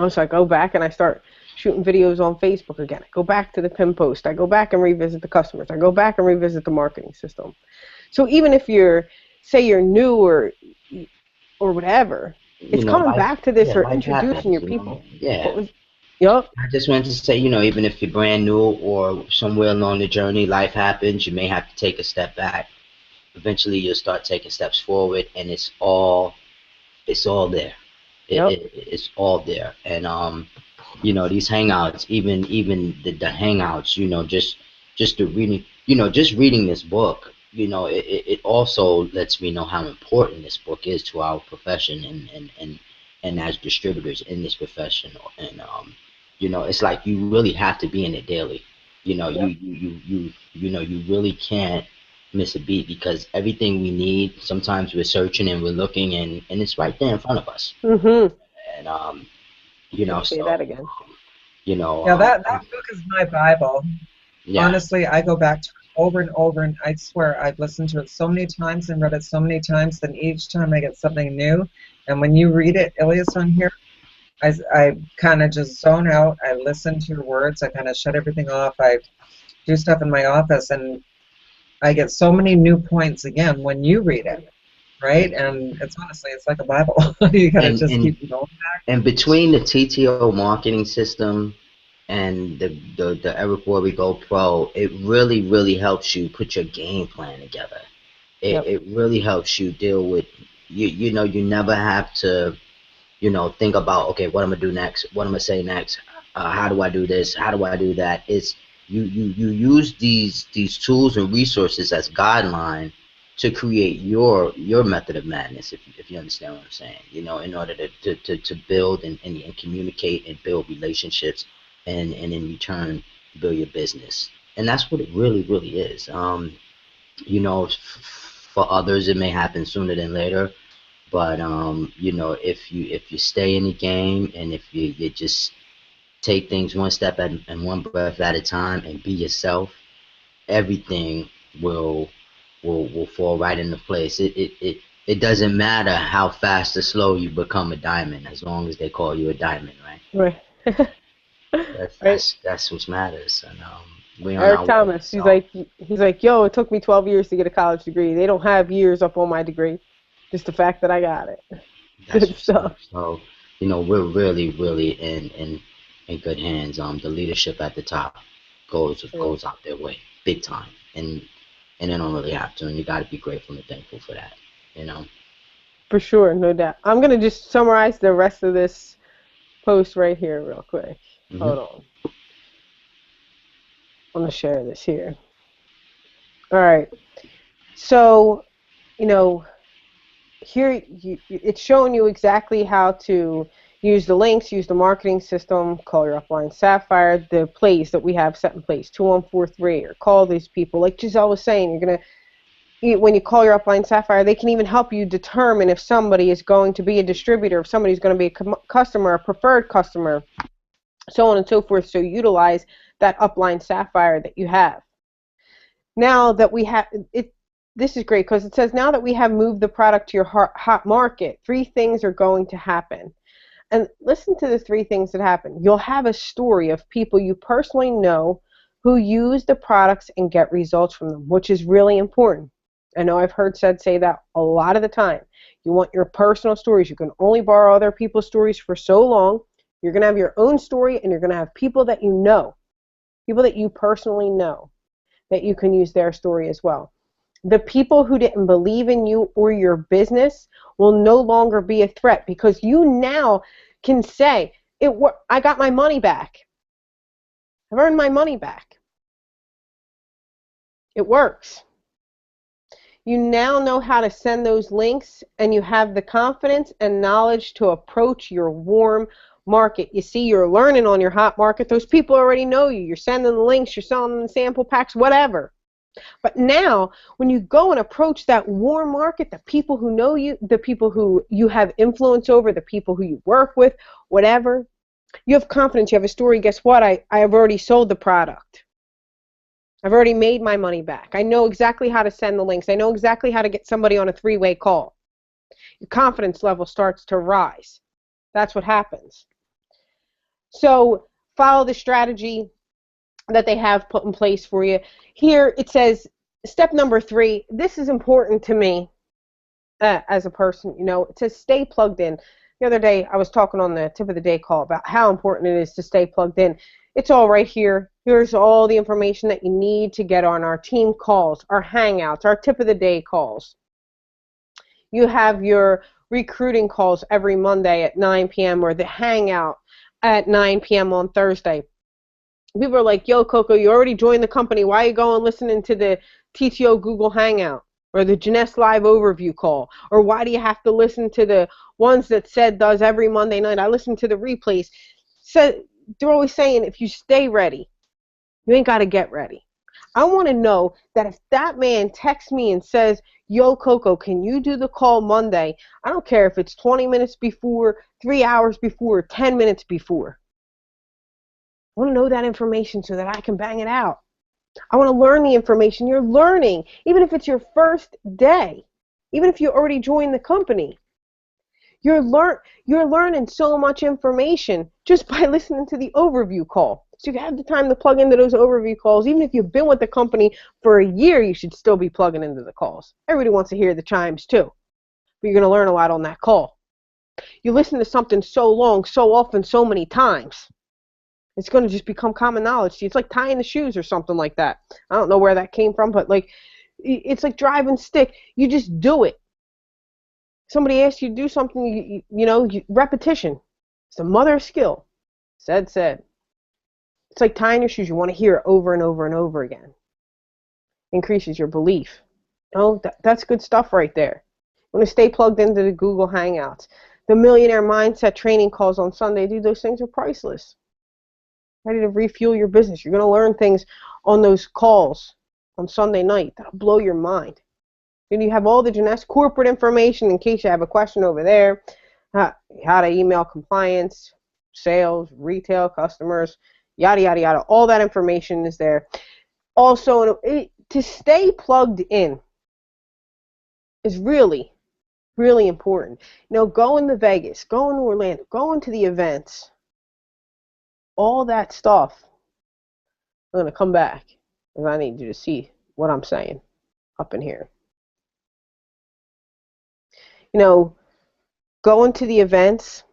So I go back and I start shooting videos on Facebook again. I go back to the pin post. I go back and revisit the customers. I go back and revisit the marketing system. So even if you're new or whatever, it's coming back to this, or introducing your people. Yeah. Yup. I just wanted to say, even if you're brand new or somewhere along the journey, life happens. You may have to take a step back. Eventually, you'll start taking steps forward, and it's all there. It's all there. And these hangouts, even the hangouts, just the reading, just reading this book, it also lets me know how important this book is to our profession, and as distributors in this profession. And it's like you really have to be in it daily. You really can't miss a beat, because everything we need, sometimes we're searching and we're looking, and it's right there in front of us. And say that again. That book is my Bible. Yeah. Honestly, I go back to it over and over, and I swear I've listened to it so many times and read it so many times, and each time I get something new. And when you read it, Ilias, on here, I kind of just zone out. I listen to your words. I kind of shut everything off. I do stuff in my office, and I get so many new points again when you read it, right? And it's honestly, it's like a Bible. You gotta just keep going back. And between the TTO marketing system and the Eric Worre Go Pro, it really helps you put your game plan together. It really helps you deal with you know, you never have to, you know, think about, okay, what I'm gonna do next, what I'm gonna say next, how do I do this, how do I do that. It's you use these tools and resources as guideline to create your method of madness, if you understand what I'm saying, you know, in order to build and communicate and build relationships, and in return build your business. And that's what it really is. You know, for others it may happen sooner than later, but you know, if you stay in the game, and if you just take things one step and one breath at a time and be yourself, everything will fall right into place. It doesn't matter how fast or slow you become a diamond, as long as they call you a diamond, right? Right. Right. That's what matters. And we on Eric our way. Thomas, So he's like, yo, it took me 12 years to get a college degree. They don't have years up on my degree, just the fact that I got it. that's Good stuff. so, you know, we're really in good hands. The leadership at the top goes out their way big time, and they don't really have to, and you got to be grateful and thankful for that, you know. For sure, no doubt. I'm gonna just summarize the rest of this post right here real quick. Hold on. I'm gonna share this here. All right. So, you know, here it's showing you exactly how to use the links, use the marketing system, call your upline Sapphire, the plays that we have set in place, 2143, or call these people. Like Giselle was saying, you're going to, when you call your upline Sapphire, they can even help you determine if somebody is going to be a distributor, if somebody's going to be a customer, a preferred customer, so on and so forth. So utilize that upline Sapphire that you have. Now that we have it, this is great because it says now that we have moved the product to your hot market, 3 things are going to happen. And listen to the 3 things that happen. You'll have a story of people you personally know who use the products and get results from them, which is really important. I know I've heard say that a lot of the time. You want your personal stories. You can only borrow other people's stories for so long. You're going to have your own story, and you're going to have people that you know, people that you personally know, that you can use their story as well. The people who didn't believe in you or your business will no longer be a threat, because you now can say, I got my money back. I've earned my money back. It works. You now know how to send those links, and you have the confidence and knowledge to approach your warm market. You see, you're learning on your hot market. Those people already know you. You're sending the links. You're selling them the sample packs, whatever. But now, when you go and approach that warm market, the people who know you, the people who you have influence over, the people who you work with, whatever, you have confidence, you have a story. Guess what? I have already sold the product. I've already made my money back. I know exactly how to send the links. I know exactly how to get somebody on a 3-way call. Your confidence level starts to rise. That's what happens. So follow the strategy that they have put in place for you. Here it says, step number 3, this is important to me as a person, you know, it says stay plugged in. The other day I was talking on the tip of the day call about how important it is to stay plugged in. It's all right here. Here's all the information that you need to get on our team calls, our hangouts, our tip of the day calls. You have your recruiting calls every Monday at 9 p.m. or the hangout at 9 p.m. on Thursday. People are like, yo, Coco, you already joined the company. Why are you going listening to the TTO Google Hangout or the Jeunesse Live Overview call? Or why do you have to listen to the ones that said does every Monday night? I listen to the replays. So they're always saying if you stay ready, you ain't got to get ready. I want to know that if that man texts me and says, yo, Coco, can you do the call Monday? I don't care if it's 20 minutes before, 3 hours before, 10 minutes before. I want to know that information so that I can bang it out. I want to learn the information you're learning, even if it's your first day, even if you already joined the company. You're learning so much information just by listening to the overview call. So you have the time to plug into those overview calls. Even if you've been with the company for a year, you should still be plugging into the calls. Everybody wants to hear the chimes too, but you're going to learn a lot on that call. You listen to something so long, so often, so many times, it's going to just become common knowledge. It's like tying the shoes or something like that. I don't know where that came from, but like, it's like driving stick. You just do it. Somebody asks you to do something, repetition. It's the mother of skill. Said. It's like tying your shoes. You want to hear it over and over and over again. Increases your belief. That's good stuff right there. You want to stay plugged into the Google Hangouts. The Millionaire Mindset training calls on Sunday. Dude, those things are priceless. Ready to refuel your business. You're going to learn things on those calls on Sunday night that'll blow your mind. And you have all the Jeunesse corporate information in case you have a question over there. How to email compliance, sales, retail, customers, yada, yada, yada. All that information is there. Also, to stay plugged in is really, really important. Going to Vegas, going to Orlando, going to the events, all that stuff. I'm going to come back because I need you to see what I'm saying up in here. Going to the events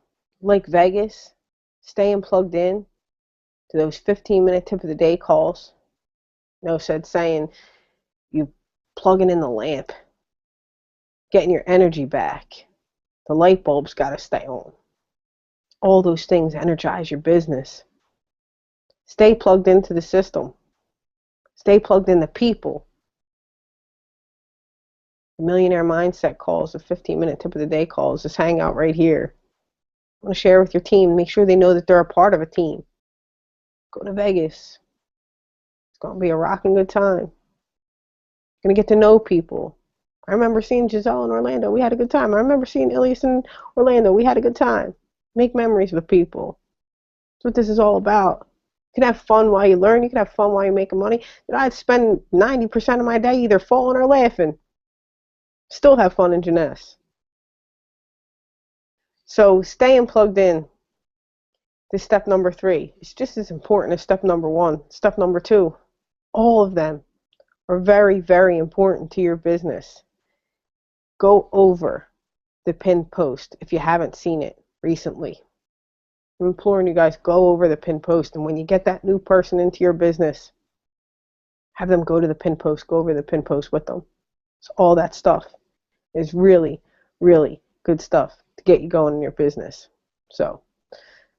like Vegas, staying plugged in to those 15-minute tip of the day calls. Saying you plugging in the lamp, getting your energy back. The light bulb's got to stay on. All those things energize your business. Stay plugged into the system. Stay plugged in the people. The Millionaire Mindset calls, the 15-minute tip of the day calls, this hangout right here. I want to share with your team. Make sure they know that they're a part of a team. Go to Vegas. It's going to be a rocking good time. You're going to get to know people. I remember seeing Giselle in Orlando. We had a good time. I remember seeing Ilias in Orlando. We had a good time. Make memories with people. That's what this is all about. You can have fun while you learn. You can have fun while you're making money. I'd spend 90% of my day either falling or laughing. Still have fun in Jeunesse. So staying plugged in is step number 3. It's just as important as step number 1. Step number 2, all of them are very, very important to your business. Go over the pinned post if you haven't seen it recently. I'm imploring you guys, go over the pinned post, and when you get that new person into your business, have them go to the pinned post, go over the pinned post with them. So all that stuff is really, really good stuff to get you going in your business. So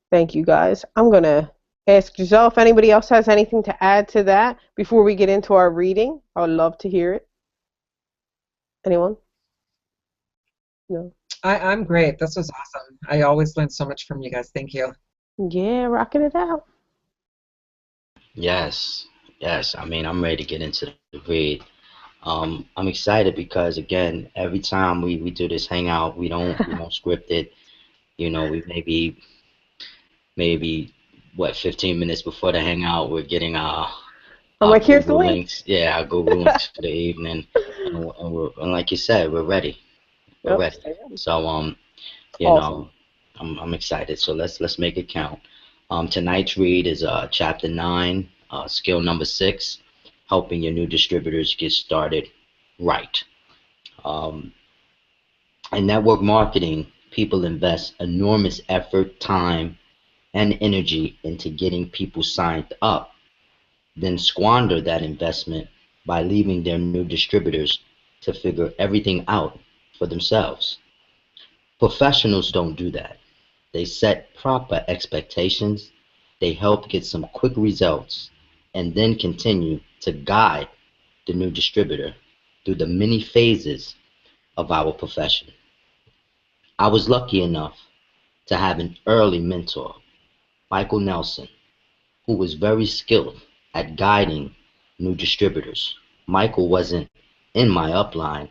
thank you guys. I'm going to ask Giselle if anybody else has anything to add to that before we get into our reading. I would love to hear it. Anyone? No? I'm great. This was awesome. I always learn so much from you guys. Thank you. Yeah, rocking it out. Yes. I mean, I'm ready to get into the read. I'm excited because again, every time we do this hangout, we don't script it. We maybe what 15 minutes before the hangout, we're getting our Here's the Google link. links. Yeah, our Google links for the evening, and like you said, we're ready. We're ready. So Awesome. I'm excited. So let's make it count. Tonight's read is chapter 9, skill number 6, helping your new distributors get started right. In network marketing, people invest enormous effort, time, and energy into getting people signed up, then squander that investment by leaving their new distributors to figure everything out for themselves. Professionals don't do that. They set proper expectations, they help get some quick results, and then continue to guide the new distributor through the many phases of our profession. I was lucky enough to have an early mentor, Michael Nelson, who was very skilled at guiding new distributors. Michael wasn't in my upline,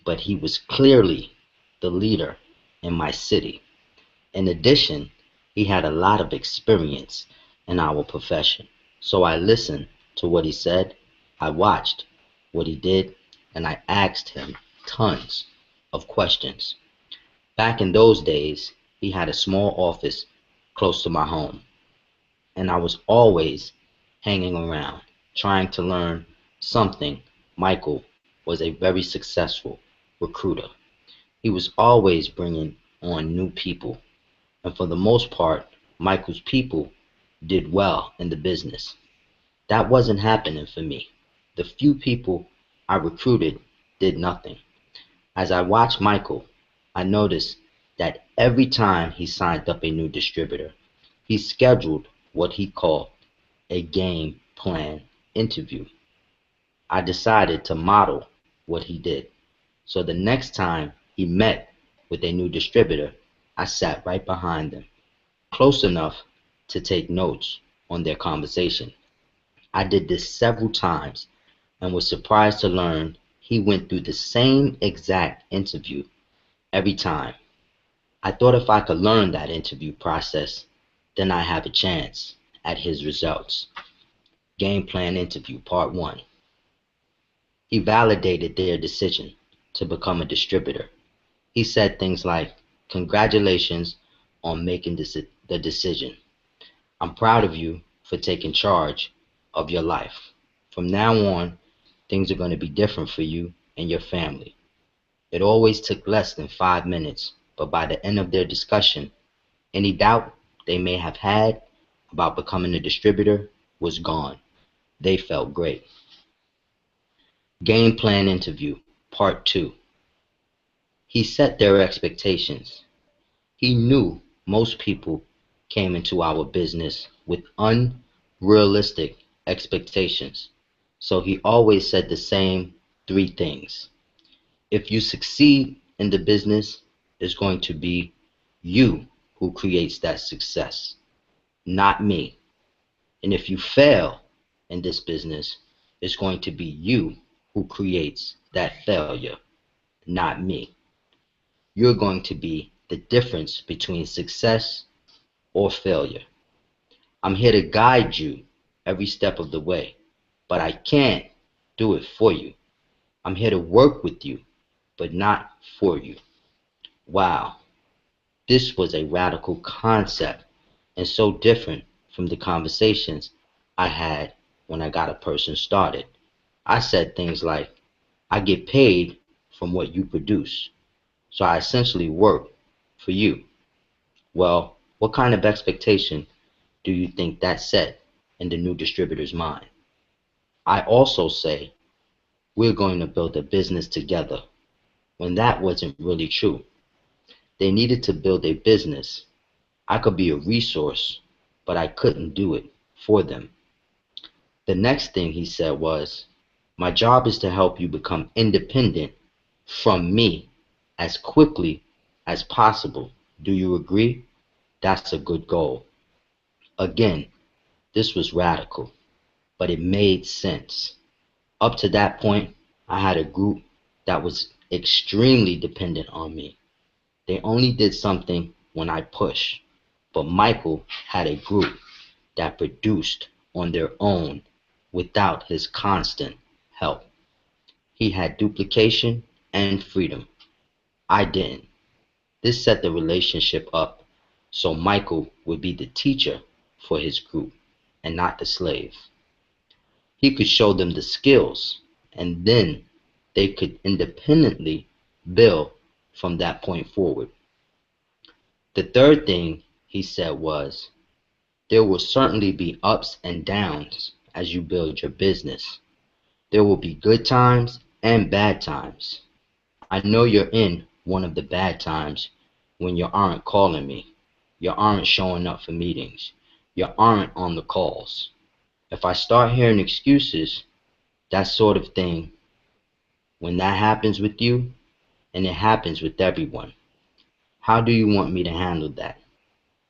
but he was clearly the leader in my city. In addition, he had a lot of experience in our profession. So I listened to what he said, I watched what he did, and I asked him tons of questions. Back in those days, he had a small office close to my home. and I was always hanging around, trying to learn something. Michael was a very successful recruiter. He was always bringing on new people, and for the most part, Michael's people did well in the business. That wasn't happening for me. The few people I recruited did nothing. As I watched Michael, I noticed that every time he signed up a new distributor, he scheduled what he called a game plan interview. I decided to model what he did. So the next time he met with a new distributor, I sat right behind them, close enough to take notes on their conversation. I did this several times and was surprised to learn he went through the same exact interview every time. I thought if I could learn that interview process, then I have a chance at his results. Game plan interview, part one. He validated their decision to become a distributor. He said things like, "Congratulations on making the decision. I'm proud of you for taking charge of your life. From now on, things are going to be different for you and your family." It always took less than 5 minutes, but by the end of their discussion, any doubt they may have had about becoming a distributor was gone. They felt great. Game plan interview, part two. He set their expectations. He knew most people came into our business with unrealistic expectations. So he always said the same three things. If you succeed in the business, it's going to be you who creates that success, not me. And if you fail in this business, it's going to be you who creates that failure, not me. You're going to be the difference between success or failure. I'm here to guide you every step of the way, but I can't do it for you. I'm here to work with you, but not for you. Wow, this was a radical concept and so different from the conversations I had when I got a person started. I said things like, "I get paid from what you produce, so I essentially work for you." Well, what kind of expectation do you think that set in the new distributor's mind? I also say, "We're going to build a business together," when that wasn't really true. They needed to build a business. I could be a resource, but I couldn't do it for them. The next thing he said was, "My job is to help you become independent from me as quickly as possible. Do you agree? That's a good goal." Again, this was radical, but it made sense. Up to that point, I had a group that was extremely dependent on me. They only did something when I pushed, but Michael had a group that produced on their own without his constant help. He had duplication and freedom. I didn't. This set the relationship up so Michael would be the teacher for his group and not the slave. He could show them the skills, and then they could independently build from that point forward. The third thing he said was, "There will certainly be ups and downs as you build your business. There will be good times and bad times. I know you're in one of the bad times when you aren't calling me, you aren't showing up for meetings, you aren't on the calls. If I start hearing excuses, that sort of thing, when that happens with you, and it happens with everyone, how do you want me to handle that?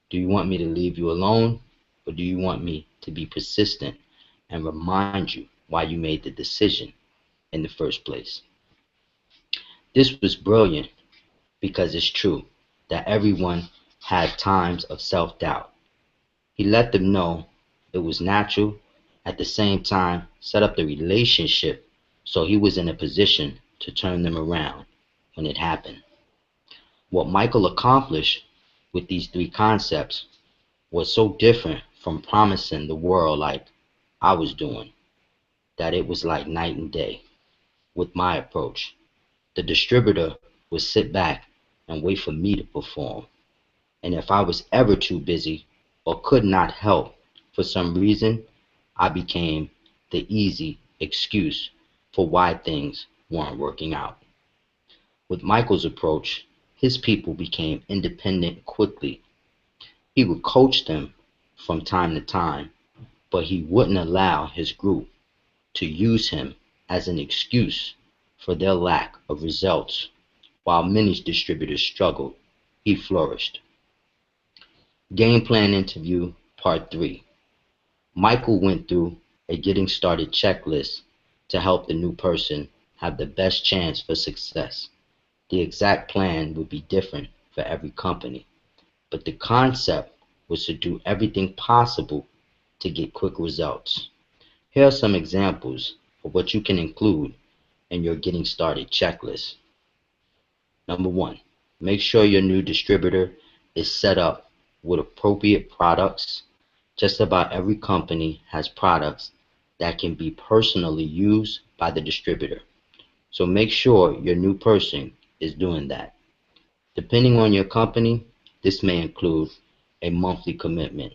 Do you want me to leave you alone, or do you want me to be persistent and remind you why you made the decision in the first place?" This was brilliant because it's true that everyone had times of self-doubt. He let them know it was natural, at the same time set up the relationship so he was in a position to turn them around when it happened. What Michael accomplished with these three concepts was so different from promising the world like I was doing, that it was like night and day with my approach. The distributor would sit back and wait for me to perform. And if I was ever too busy or could not help for some reason, I became the easy excuse for why things weren't working out. With Michael's approach, his people became independent quickly. He would coach them from time to time, but he wouldn't allow his group to use him as an excuse for their lack of results. While many distributors struggled, he flourished. Game Plan Interview Part 3. Michael went through a getting started checklist to help the new person have the best chance for success. The exact plan would be different for every company, but the concept was to do everything possible to get quick results. Here are some examples of what you can include in your getting started checklist. Number one, make sure your new distributor is set up with appropriate products. Just about every company has products that can be personally used by the distributor. So make sure your new person is doing that. Depending on your company, this may include a monthly commitment.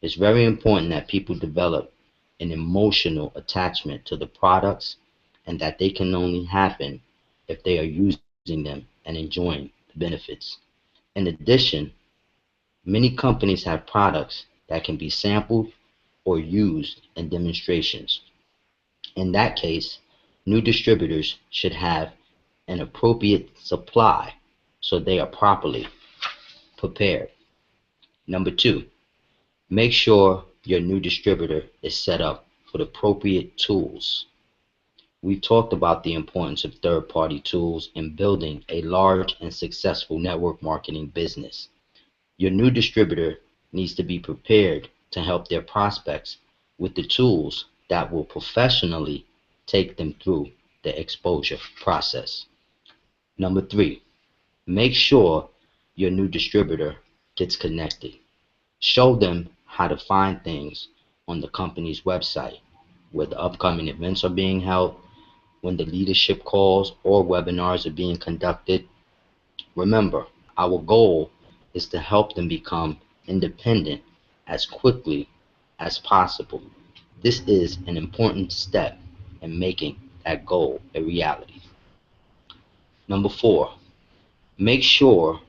It's very important that people develop an emotional attachment to the products and that they can only happen if they are using them and enjoying the benefits. In addition, many companies have products that can be sampled or used in demonstrations. In that case, new distributors should have an appropriate supply so they are properly prepared. Number two, make sure your new distributor is set up with appropriate tools. We talked about the importance of third-party tools in building a large and successful network marketing business. Your new distributor needs to be prepared to help their prospects with the tools that will professionally take them through the exposure process. Number three, make sure your new distributor gets connected. Show them how to find things on the company's website, where the upcoming events are being held, when the leadership calls or webinars are being conducted. Remember, our goal is to help them become independent as quickly as possible. This is an important step in making that goal a reality. Number four, make sure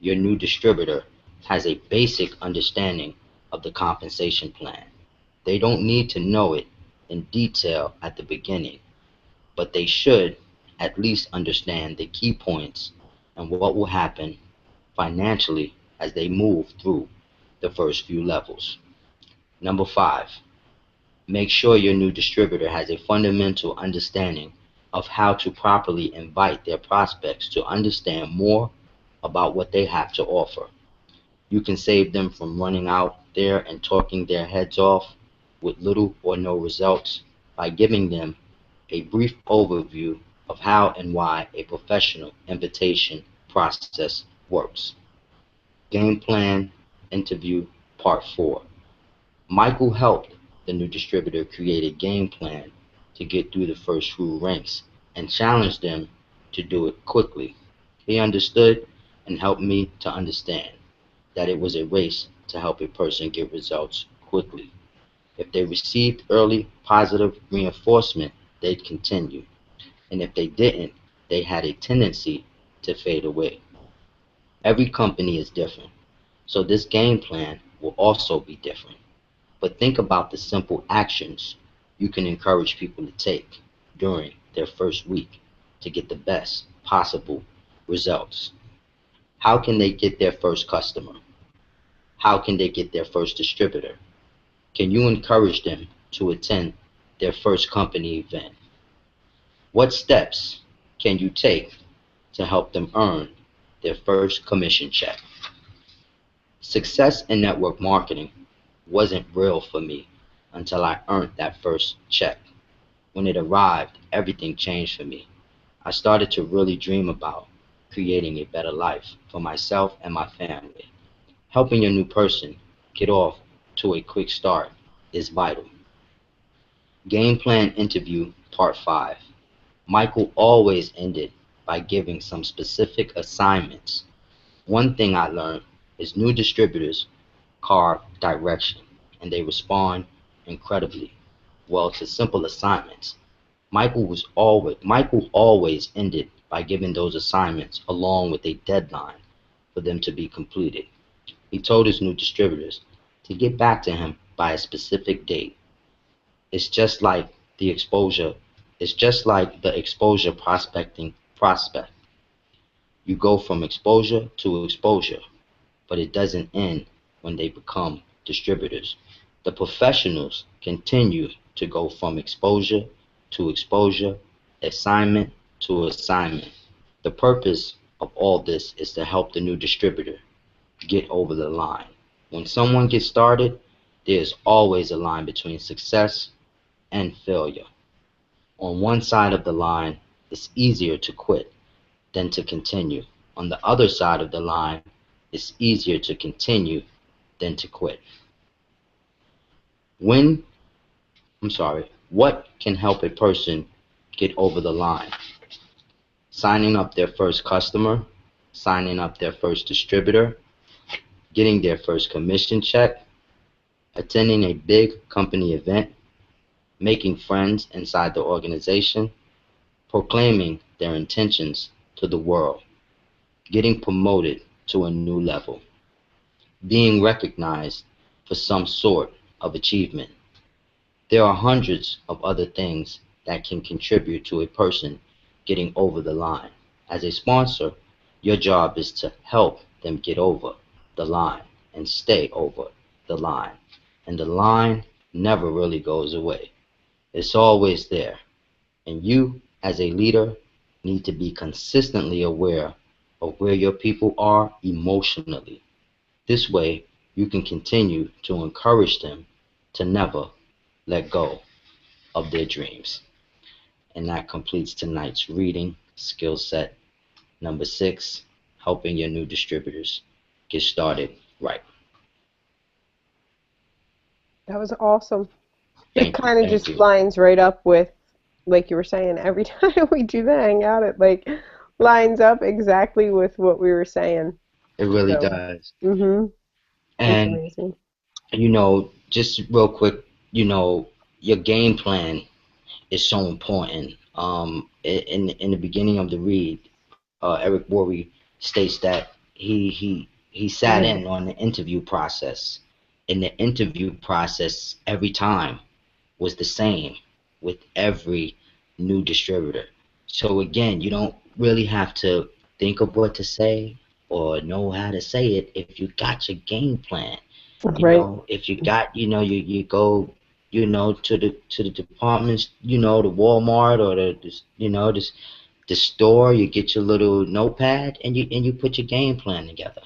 your new distributor has a basic understanding of the compensation plan. They don't need to know it in detail at the beginning, but they should at least understand the key points and what will happen financially as they move through the first few levels. Number five, make sure your new distributor has a fundamental understanding of how to properly invite their prospects to understand more about what they have to offer. You can save them from running out there and talking their heads off with little or no results by giving them a brief overview of how and why a professional invitation process works. Game Plan Interview Part 4. Michael helped the new distributor create a game plan to get through the first few ranks and challenged them to do it quickly. He understood and helped me to understand that it was a race to help a person get results quickly. If they received early positive reinforcement, they'd continue. And if they didn't, they had a tendency to fade away. Every company is different, so this game plan will also be different. But think about the simple actions you can encourage people to take during their first week to get the best possible results. How can they get their first customer? How can they get their first distributor? Can you encourage them to attend their first company event? What steps can you take to help them earn their first commission check? Success in network marketing wasn't real for me until I earned that first check. When it arrived, everything changed for me. I started to really dream about creating a better life for myself and my family. Helping a new person get off to a quick start is vital. Game plan interview part 5. Michael always ended by giving some specific assignments. One thing I learned is new distributors carve direction and they respond incredibly well to simple assignments. Michael always ended by giving those assignments along with a deadline for them to be completed. He told his new distributors to get back to him by a specific date. It's just like the exposure. It's just like the exposure prospecting prospect. You go from exposure to exposure, but it doesn't end when they become distributors. The professionals continue to go from exposure to exposure, assignment to assignment. The purpose of all this is to help the new distributor get over the line. When someone gets started, there's always a line between success and failure. On one side of the line, it's easier to quit than to continue. On the other side of the line, it's easier to continue than to quit. When, what can help a person get over the line? Signing up their first customer, signing up their first distributor, getting their first commission check, attending a big company event, making friends inside the organization, proclaiming their intentions to the world, getting promoted to a new level, being recognized for some sort of achievement. There are hundreds of other things that can contribute to a person getting over the line. As a sponsor, your job is to help them get over the line and stay over the line. And the line never really goes away. It's always there. And you, as a leader, need to be consistently aware of where your people are emotionally. This way, you can continue to encourage them to never let go of their dreams. And that completes tonight's reading skill set number 6, helping your new distributors get started right. That was awesome. It Thank kind of you. just lines right up with, like you were saying, every time we do the hangout, it like lines up exactly with what we were saying. It really So, does. It's And, amazing. just real quick, your game plan is so important. In the beginning of the read, Eric Worre states that he sat in on the interview process, and the interview process every time was the same with every new distributor. So again, you don't really have to think of what to say or know how to say it if you got your game plan. Right. If you got, you go, to the departments, the Walmart or the store, you get your little notepad and you put your game plan together.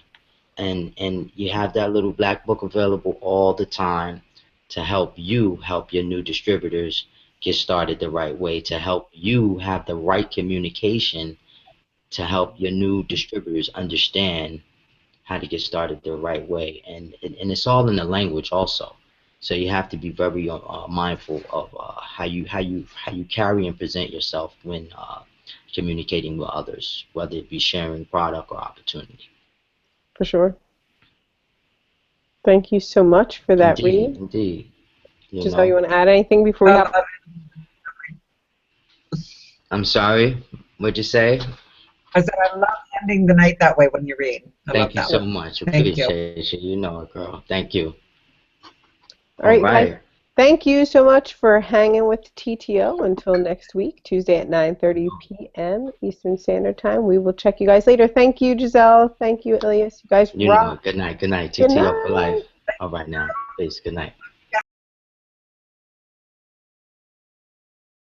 And you have that little black book available all the time to help your new distributors get started the right way, to help you have the right communication, to help your new distributors understand how to get started the right way. And it's all in the language also. So you have to be very mindful of how you carry and present yourself when communicating with others, whether it be sharing product or opportunity. For sure. Thank you so much for that read. Indeed. Giselle, you want to add anything before we have? I'm sorry. What'd you say? I said I love ending the night that way when you read. Thank you so much. Appreciate you. You know it, girl. Thank you. All right. Guys, thank you so much for hanging with TTO until next week, Tuesday at 9:30 p.m. Eastern Standard Time. We will check you guys later. Thank you, Giselle. Thank you, Elias. You guys rock. Good night. Good night. TTO for life. All right now. Peace. Good night.